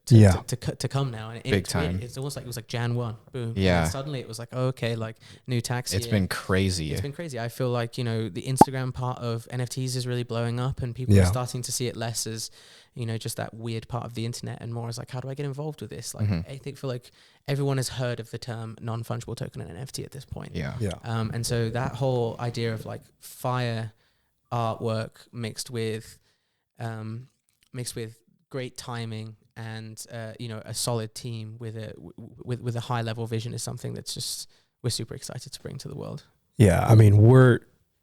come now. And big time. It's almost like it was like Jan 1, boom. Yeah. And suddenly it was like, oh, okay, like new tax It's year. been crazy. It's been crazy. I feel like, you know, the Instagram part of NFTs is really blowing up, and people are starting to see it less as, you know, just that weird part of the internet and more as like, how do I get involved with this? Like, I feel like everyone has heard of the term non-fungible token and NFT at this point. Yeah. And so that whole idea of like fire artwork mixed with great timing and a solid team with a high level vision is something that's just we're super excited to bring to the world. Yeah, I mean,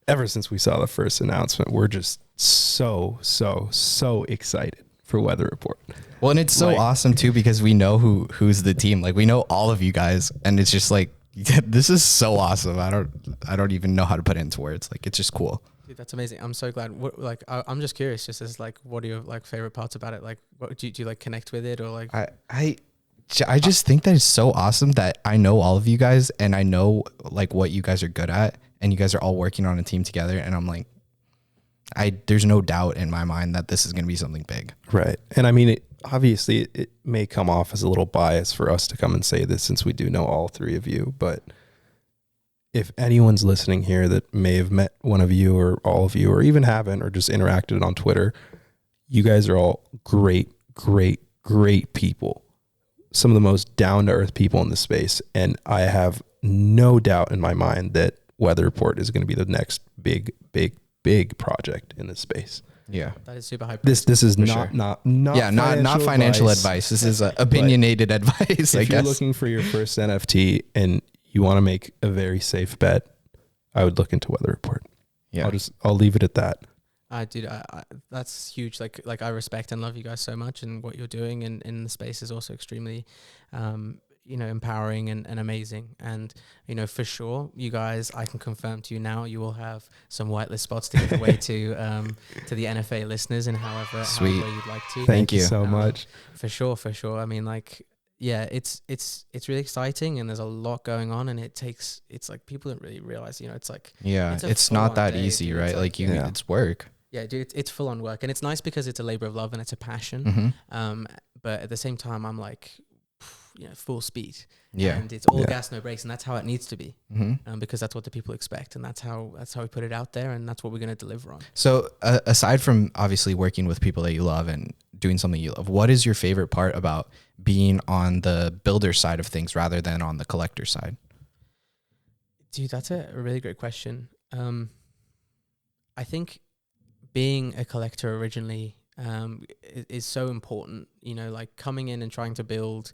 ever since we saw the first announcement, we're just so excited for Weather Report. Well, and it's so awesome too because we know who's the team. Like we know all of you guys, and it's just like this is so awesome. I don't even know how to put it into words. Like it's just cool. Dude, that's amazing. I'm so glad. I'm just curious, just as like, what are your like favorite parts about it? Like, what do you like connect with it or like? I just think that it's so awesome that I know all of you guys and I know like what you guys are good at, and you guys are all working on a team together. And I'm like, there's no doubt in my mind that this is going to be something big. Right. And I mean, obviously it may come off as a little biased for us to come and say this since we do know all three of you, but if anyone's listening here that may have met one of you or all of you or even haven't or just interacted on Twitter, you guys are all great people. Some of the most down-to-earth people in the space. And I have no doubt in my mind that Weather Report is going to be the next big project in this space. Yeah. That is super high. This is not financial advice. This is opinionated advice. If you're looking for your first NFT and you want to make a very safe bet, I would look into Weather Report. Yeah. I'll leave it at that. Dude, that's huge. Like I respect and love you guys so much, and what you're doing in the space is also extremely, empowering and amazing. And, you know, for sure, you guys, I can confirm to you now, you will have some whitelist spots to give away to the NFA listeners and however way you'd like to. Thank you so much. For sure. I mean, like, yeah, it's really exciting, and there's a lot going on, and it's like people don't really realize, you know, it's like, it's not that easy, right? Like it's work. Yeah, dude, it's full on work, and it's nice because it's a labor of love and it's a passion. But at the same time, I'm like, you know, full speed. Yeah, and it's all gas, no brakes, and that's how it needs to be. Because that's what the people expect, and that's how we put it out there, and that's what we're going to deliver on. So aside from obviously working with people that you love and doing something you love, what is your favorite part about being on the builder side of things rather than on the collector side? Dude, that's a really great question. I think being a collector originally is so important, you know, like coming in and trying to build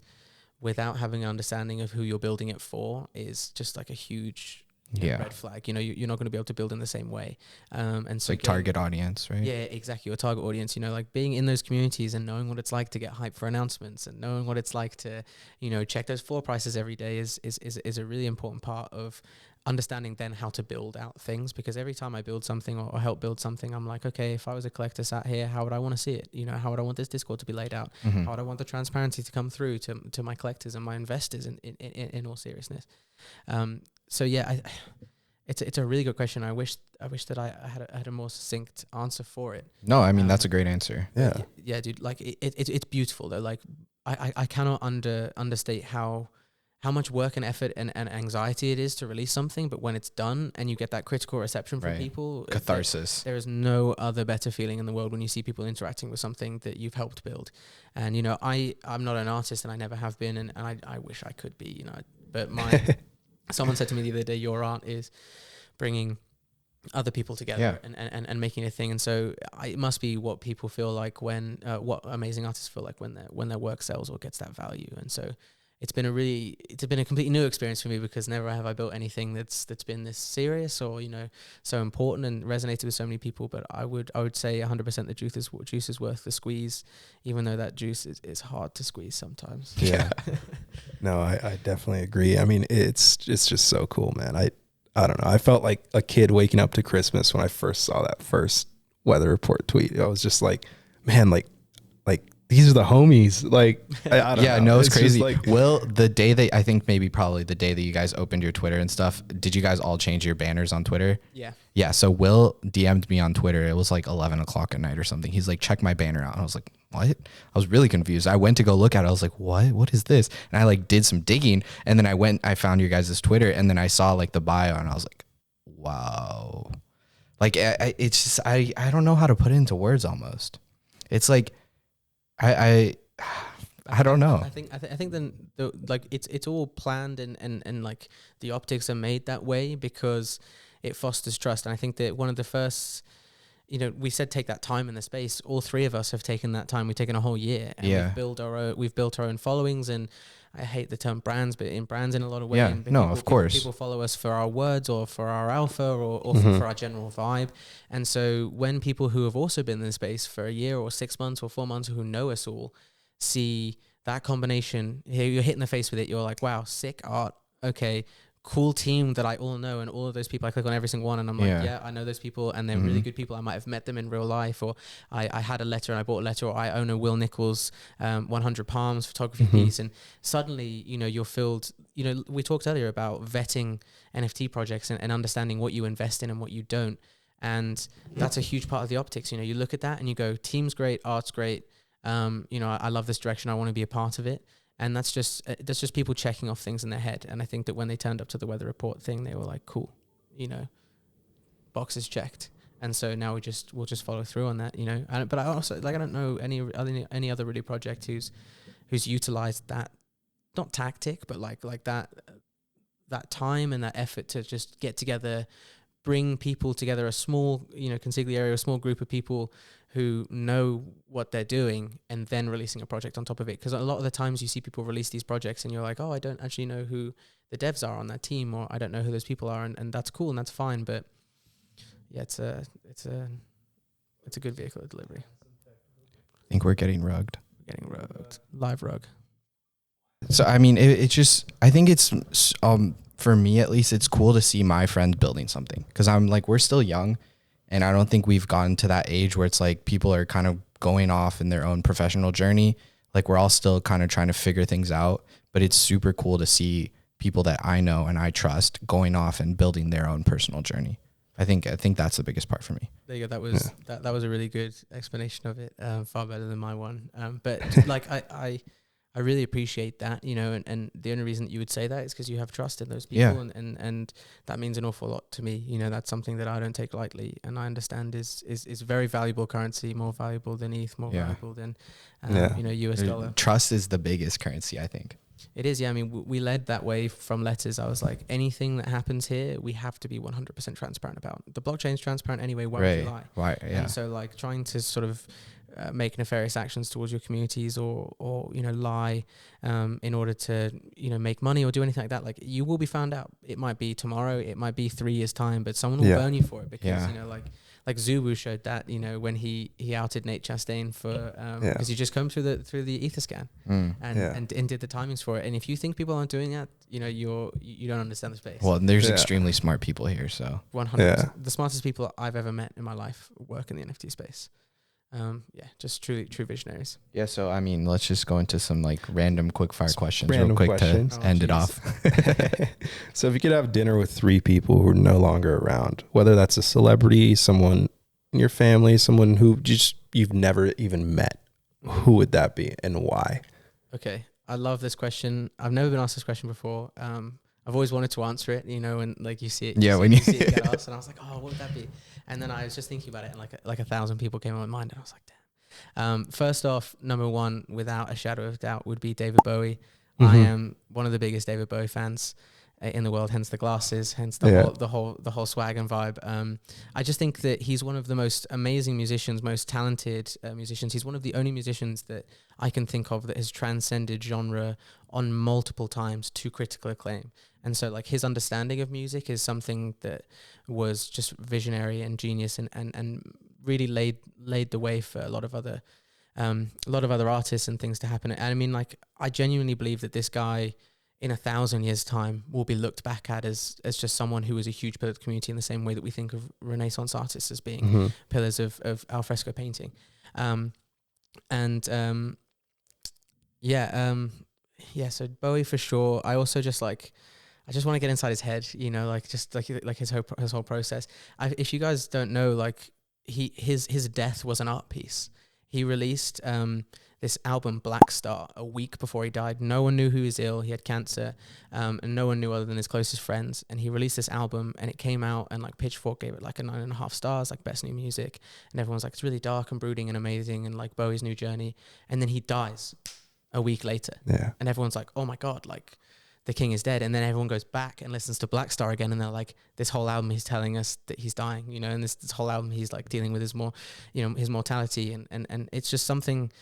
without having an understanding of who you're building it for is just like a huge red flag. You know, you're not going to be able to build in the same way. And so like target audience, right? Yeah, exactly. Your target audience, you know, like being in those communities and knowing what it's like to get hyped for announcements and knowing what it's like to, you know, check those floor prices every day is a really important part of understanding then how to build out things. Because every time I build something or help build something, I'm like, okay, if I was a collector sat here, how would I want to see it? You know, how would I want this Discord to be laid out? How would I want the transparency to come through to my collectors and my investors in all seriousness? So yeah, it's a really good question. I wish that I had a more succinct answer for it. No, I mean, that's a great answer. Yeah, dude, like it's beautiful though. Like I cannot understate how much work and effort and anxiety it is to release something, but when it's done and you get that critical reception from people, catharsis. There is no other better feeling in the world when you see people interacting with something that you've helped build. And, you know, I'm not an artist and I never have been, and I wish I could be, you know, but someone said to me the other day, your art is bringing other people together and making a thing. And so it must be what people feel like when what amazing artists feel like when their work sells or gets that value. And so it's been a completely new experience for me, because never have I built anything that's been this serious or, you know, so important and resonated with so many people. But I would say 100% the juice is worth the squeeze, even though that juice is hard to squeeze sometimes. Yeah. No, I definitely agree. I mean, it's just so cool, man. I don't know. I felt like a kid waking up to Christmas when I first saw that first weather report tweet. I was just like, man, like these are the homies. Like, I don't know. No, it's crazy. Like, Will, the day I think maybe probably the day that you guys opened your Twitter and stuff, did you guys all change your banners on Twitter? Yeah. Yeah. So Will DM'd me on Twitter. It was like 11 o'clock at night or something. He's like, check my banner out. And I was like, what? I was really confused. I went to go look at it. I was like, what is this? And I like did some digging, and then I found your guys' Twitter, and then I saw like the bio, and I was like, wow. Like, it's just, I don't know how to put it into words almost. It's like, I don't know. I think then like it's all planned and like the optics are made that way because it fosters trust. And I think that one of the first, you know, we said take that time in the space. All three of us have taken that time. We've taken a whole year, and we've built our own followings. And I hate the term brands, but in brands in a lot of ways. Yeah, of course. People follow us for our words or for our alpha or for our general vibe. And so when people who have also been in the space for a year or 6 months or 4 months who know us all see that combination, you're hit in the face with it. You're like, wow, sick art. Okay, cool team that I all know, and all of those people, I click on every single one, and I'm like, yeah, I know those people, and they're really good people. I might have met them in real life, or I had a letter and I bought a letter, or I own a Will Nichols 100 Palms photography piece, and suddenly, you know, you're filled. You know, we talked earlier about vetting NFT projects and understanding what you invest in and what you don't, and that's a huge part of the optics. You know, you look at that and you go, team's great, art's great. You know, I love this direction. I want to be a part of it. And that's just people checking off things in their head. And I think that when they turned up to the weather report thing, they were like, cool, you know, boxes checked. And so now we'll just follow through on that, you know. But I also, like, I don't know any other really project who's utilized that, not tactic, but like that time and that effort to just get together, bring people together, a small, you know, consigliere, a small group of people who know what they're doing, and then releasing a project on top of it. Because a lot of the times you see people release these projects and you're like, oh, I don't actually know who the devs are on that team, or I don't know who those people are, and that's cool and that's fine. But yeah, it's a good vehicle of delivery. I think we're getting rugged. Live rug. So I mean, it's just, I think it's for me at least, it's cool to see my friends building something, because I'm like, we're still young. And I don't think we've gotten to that age where it's like people are kind of going off in their own professional journey. Like, we're all still kind of trying to figure things out, but it's super cool to see people that I know and I trust going off and building their own personal journey. I think that's the biggest part for me. There you go. That was a really good explanation of it. Far better than my one. But like I really appreciate that, you know, and the only reason that you would say that is because you have trust in those people, and that means an awful lot to me. You know, that's something that I don't take lightly, and I understand is very valuable currency, more valuable than ETH, more valuable than you know, US dollar. Trust is the biggest currency, I think. It is, yeah. I mean, we led that way from letters. I was like, anything that happens here, we have to be 100% transparent about. The blockchain's transparent anyway. Why would you lie? Right. Yeah. And so, like, trying to sort of make nefarious actions towards your communities, or you know, lie in order to, you know, make money or do anything like that, like, you will be found out. It might be tomorrow, it might be 3 years time, but someone will burn you for it, because you know, like Zubu showed that, you know, when he outed Nate Chastain for because he just come through the Etherscan and did the timings for it. And if you think people aren't doing that, you know, you don't understand the space. Well, there's extremely smart people here, so 100%. The smartest people I've ever met in my life work in the NFT space. Just true visionaries. Yeah, so I mean, let's just go into some like random quick fire questions real quick to end it off. So if you could have dinner with 3 people who are no longer around, whether that's a celebrity, someone in your family, someone who you've never even met, who would that be and why? Okay, I love this question. I've never been asked this question before. I've always wanted to answer it, you know, and like you see it. When you see it get asked, and I was like, oh, what would that be? And then I was just thinking about it, and like 1,000 people came on my mind, and I was like, damn. First off, number one, without a shadow of doubt, would be David Bowie. I am one of the biggest David Bowie fans. in the world, hence the glasses, hence the whole swag and vibe. I just think that he's one of the most amazing musicians, most talented musicians. He's one of the only musicians that I can think of that has transcended genre on multiple times to critical acclaim. And so like his understanding of music is something that was just visionary and genius, and really laid the way for a lot of other artists and things to happen. And I mean, like, I genuinely believe that this guy in 1,000 years' time will be looked back at as just someone who was a huge pillar of the community, in the same way that we think of Renaissance artists as being pillars of alfresco painting. So Bowie for sure. I also just want to get inside his head, you know, like just like his whole process. If you guys don't know, like his death was an art piece. He released this album, Black Star, a week before he died. No one knew he was ill. He had cancer, and no one knew other than his closest friends. And he released this album, and it came out, and like Pitchfork gave it like a 9.5 stars, like best new music. And everyone's like, it's really dark and brooding and amazing, and like Bowie's new journey. And then he dies a week later. Yeah. And everyone's like, oh my God, like the king is dead. And then everyone goes back and listens to Black Star again, and they're like, this whole album he's telling us that he's dying, you know, and this whole album he's like dealing with his mortality, and it's just something.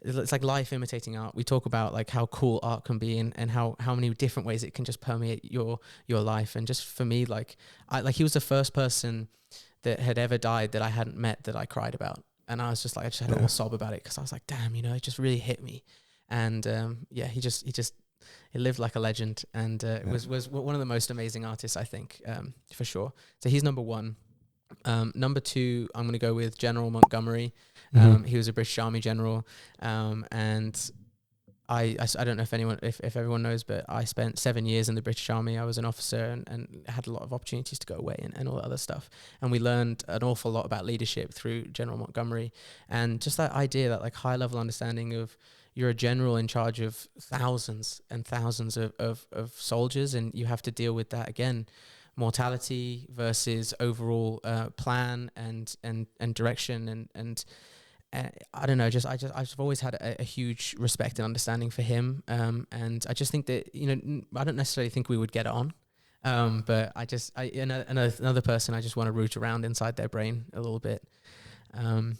It's like life imitating art. We talk about like how cool art can be, and how many different ways it can just permeate your life. And just for me, like he was the first person that had ever died that I hadn't met that I cried about, and I was just like, I just had a little sob about it, because I was like, damn, you know, it just really hit me. And he lived like a legend, and was one of the most amazing artists, I think, for sure. So he's number one. Number two, I'm going to go with General Montgomery. He was a British Army general, and I don't know if everyone knows, but I spent 7 years in the British Army. I was an officer, and had a lot of opportunities to go away and all that other stuff. And we learned an awful lot about leadership through General Montgomery, and just that idea, that like high level understanding of you're a general in charge of thousands and thousands of soldiers, and you have to deal with that again. Mortality versus overall plan and direction, and I don't know. I've always had a huge respect and understanding for him, and I just think that, you know, I don't necessarily think we would get on, but another person I just want to root around inside their brain a little bit, and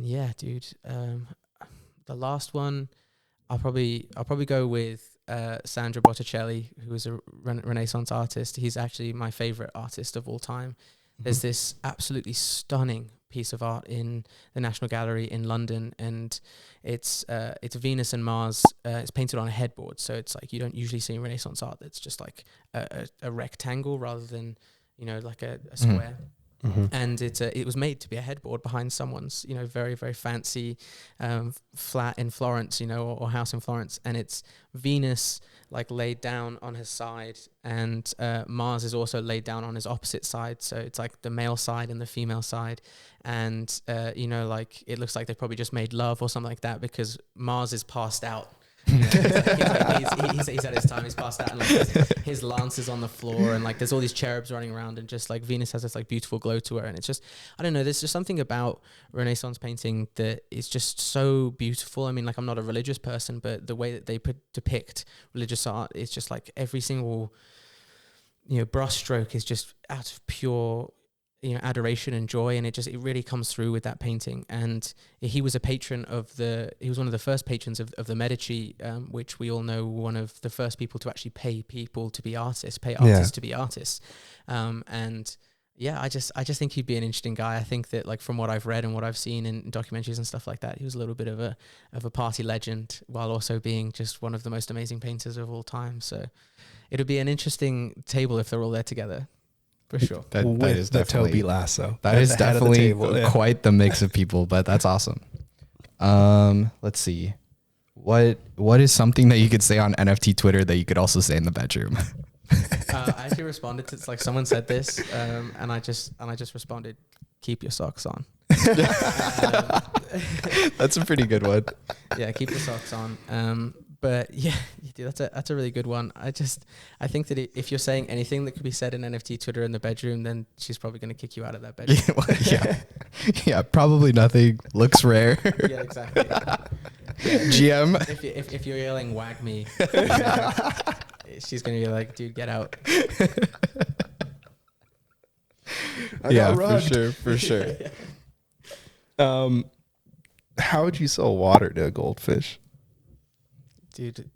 yeah, dude. The last one, I'll probably go with Sandro Botticelli, who is a Renaissance artist. He's actually my favorite artist of all time. There's this absolutely stunning piece of art in the National Gallery in London, and it's Venus and Mars. It's painted on a headboard, so it's like you don't usually see Renaissance art that's just like a rectangle rather than, you know, like a square. And it was made to be a headboard behind someone's, you know, very, very fancy flat in Florence, you know, or house in Florence. And it's Venus like laid down on his side, and Mars is also laid down on his opposite side. So it's like the male side and the female side. And, you know, like it looks like they probably just made love or something like that, because Mars is passed out. You know, he's at his time, he's passed out, and like his lance is on the floor, and like there's all these cherubs running around, and just like Venus has this like beautiful glow to her, and it's just, I don't know, there's just something about Renaissance painting that is just so beautiful. I mean, like, I'm not a religious person, but the way that they depict religious art is just like every single, you know, brush stroke is just out of pure, you know, adoration and joy, and it really comes through with that painting. And he was a patron he was one of the first patrons of the Medici, which we all know were one of the first people to actually pay people to be artists, to be artists. And yeah, I just think he'd be an interesting guy. I think that, like, from what I've read and what I've seen in documentaries and stuff like that, he was a little bit of a party legend, while also being just one of the most amazing painters of all time. So it'll be an interesting table if they're all there together. For sure. That is definitely Toby Lasso. That is definitely quite the mix of people, but that's awesome. Let's see. What is something that you could say on NFT Twitter that you could also say in the bedroom? I actually responded to, it's like someone said this, and I just responded, keep your socks on. That's a pretty good one. Yeah, keep your socks on. But yeah, dude, that's a really good one. I think that if you're saying anything that could be said in NFT Twitter in the bedroom, then she's probably going to kick you out of that bedroom. Yeah, probably nothing. Looks rare. Yeah, exactly. GM. If you're yelling "wag me," She's gonna be like, dude, get out. got for rugged. sure, for sure. How would you sell water to a goldfish? Dude,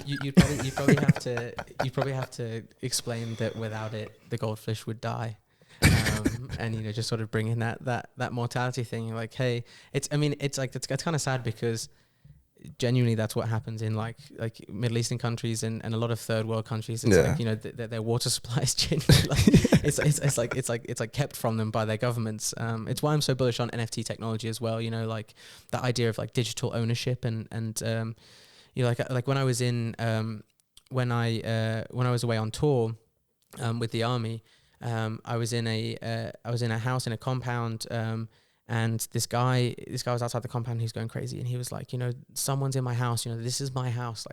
you'd probably have to explain that without it, the goldfish would die. And just sort of bring in that mortality thing. Like, hey, it's kind of sad because genuinely that's what happens in like Middle Eastern countries and a lot of third world countries. It's like, their water supply is genuinely like, it's like kept from them by their governments. It's why I'm so bullish on NFT technology as well. Like that idea of like digital ownership and like when I was in when I was away on tour with the army. I was in a house in a compound, and this guy was outside the compound. He's going crazy, and he was like, someone's in my house. This is my house.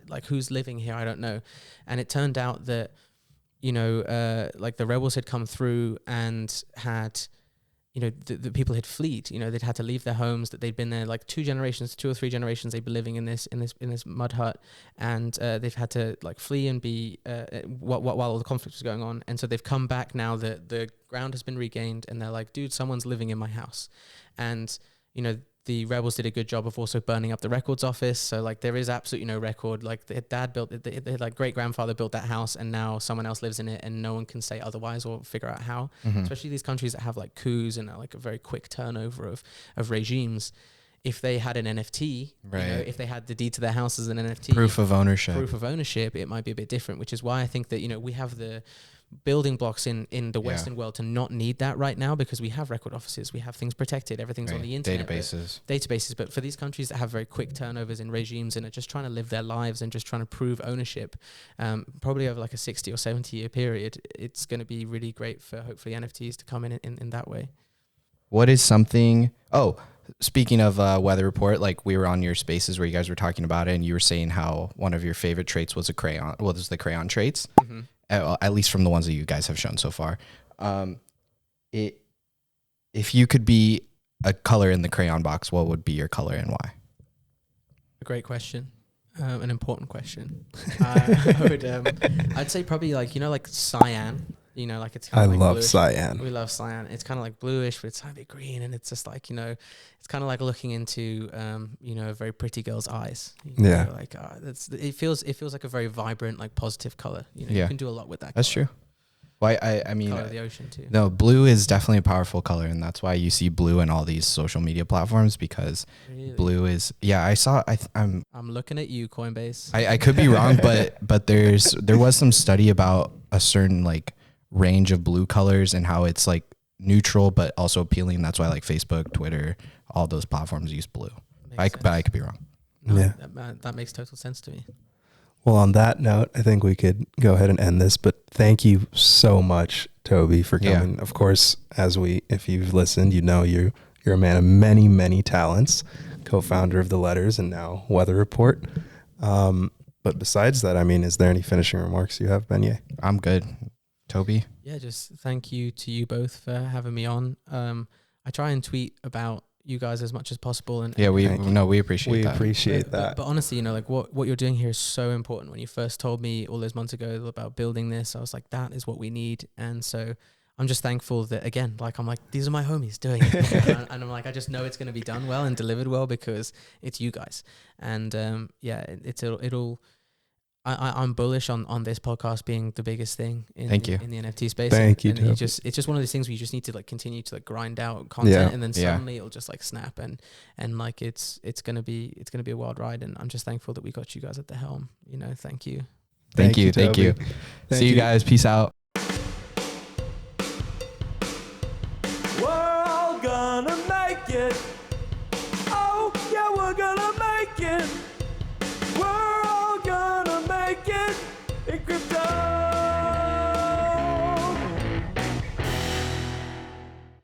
Like who's living here? I don't know. And it turned out that, like the rebels had come through and had, the people had fled. They'd had to leave their homes. That they'd been there like 2 or 3 generations. They'd been living in this mud hut, and they've had to like flee and be while all the conflict was going on. And so they've come back now that the ground has been regained, and they're like, dude, someone's living in my house. And the rebels did a good job of also burning up the records office. So like there is absolutely no record. Like their dad built it, their like great grandfather built that house, and now someone else lives in it, and no one can say otherwise or figure out how. Especially these countries that have like coups and like a very quick turnover of regimes. If they had an NFT, Right. If they had the deed to their house as an NFT, Proof of ownership, it might be a bit different. Which is why I think that we have the building blocks in the Western world to not need that right now, because we have record offices, we have things protected, everything's on the internet, databases. But for these countries that have very quick turnovers in regimes and are just trying to live their lives and just trying to prove ownership, probably over like a 60 or 70 year period, it's going to be really great for hopefully NFTs to come in that way. What is something? Oh, speaking of Weather Report, like we were on your spaces where you guys were talking about it, and you were saying how one of your favorite traits was the crayon traits. At least from the ones that you guys have shown so far. If you could be a color in the crayon box, what would be your color and why? A great question. An important question. I'd say probably like cyan. Like it's kind of I love cyan. We love cyan. It's kind of like bluish, but it's kind of a bit green, and it's just like it's kind of like looking into a very pretty girl's eyes. It feels like a very vibrant, like positive color. You can do a lot with that. That's true. Well, I mean, color of the ocean too. No, blue is definitely a powerful color, and that's why you see blue in all these social media platforms, because blue is. Yeah, I'm looking at you, Coinbase. I could be wrong, but there was some study about a certain like range of blue colors and how it's like neutral but also appealing. That's why like Facebook, Twitter, all those platforms use blue. But I could be wrong. No, that makes total sense to me. Well, on that note, I think we could go ahead and end this, but thank you so much, Toby, for coming. Of course, if you've listened, you're a man of many, many talents, co-founder of The Letters and now Weather Report. But besides that, I mean, is there any finishing remarks you have, Beignet? I'm good. Toby? Yeah, just thank you to you both for having me on. I try and tweet about you guys as much as possible, and we appreciate that. Appreciate that. But honestly, like what you're doing here is so important. When you first told me all those months ago about building this, I was like, that is what we need. And so I'm just thankful that, again, like I'm like, these are my homies doing it, and I'm like, I just know it's going to be done well and delivered well because it's you guys. And it'll. I'm bullish on this podcast being the biggest thing in the NFT space. Thank you. And it's just one of those things where you just need to like continue to like grind out content, and then suddenly it'll just like snap, and like it's gonna be a wild ride. And I'm just thankful that we got you guys at the helm. Thank you. Thank you. See you guys. Peace out. We're all gonna make it.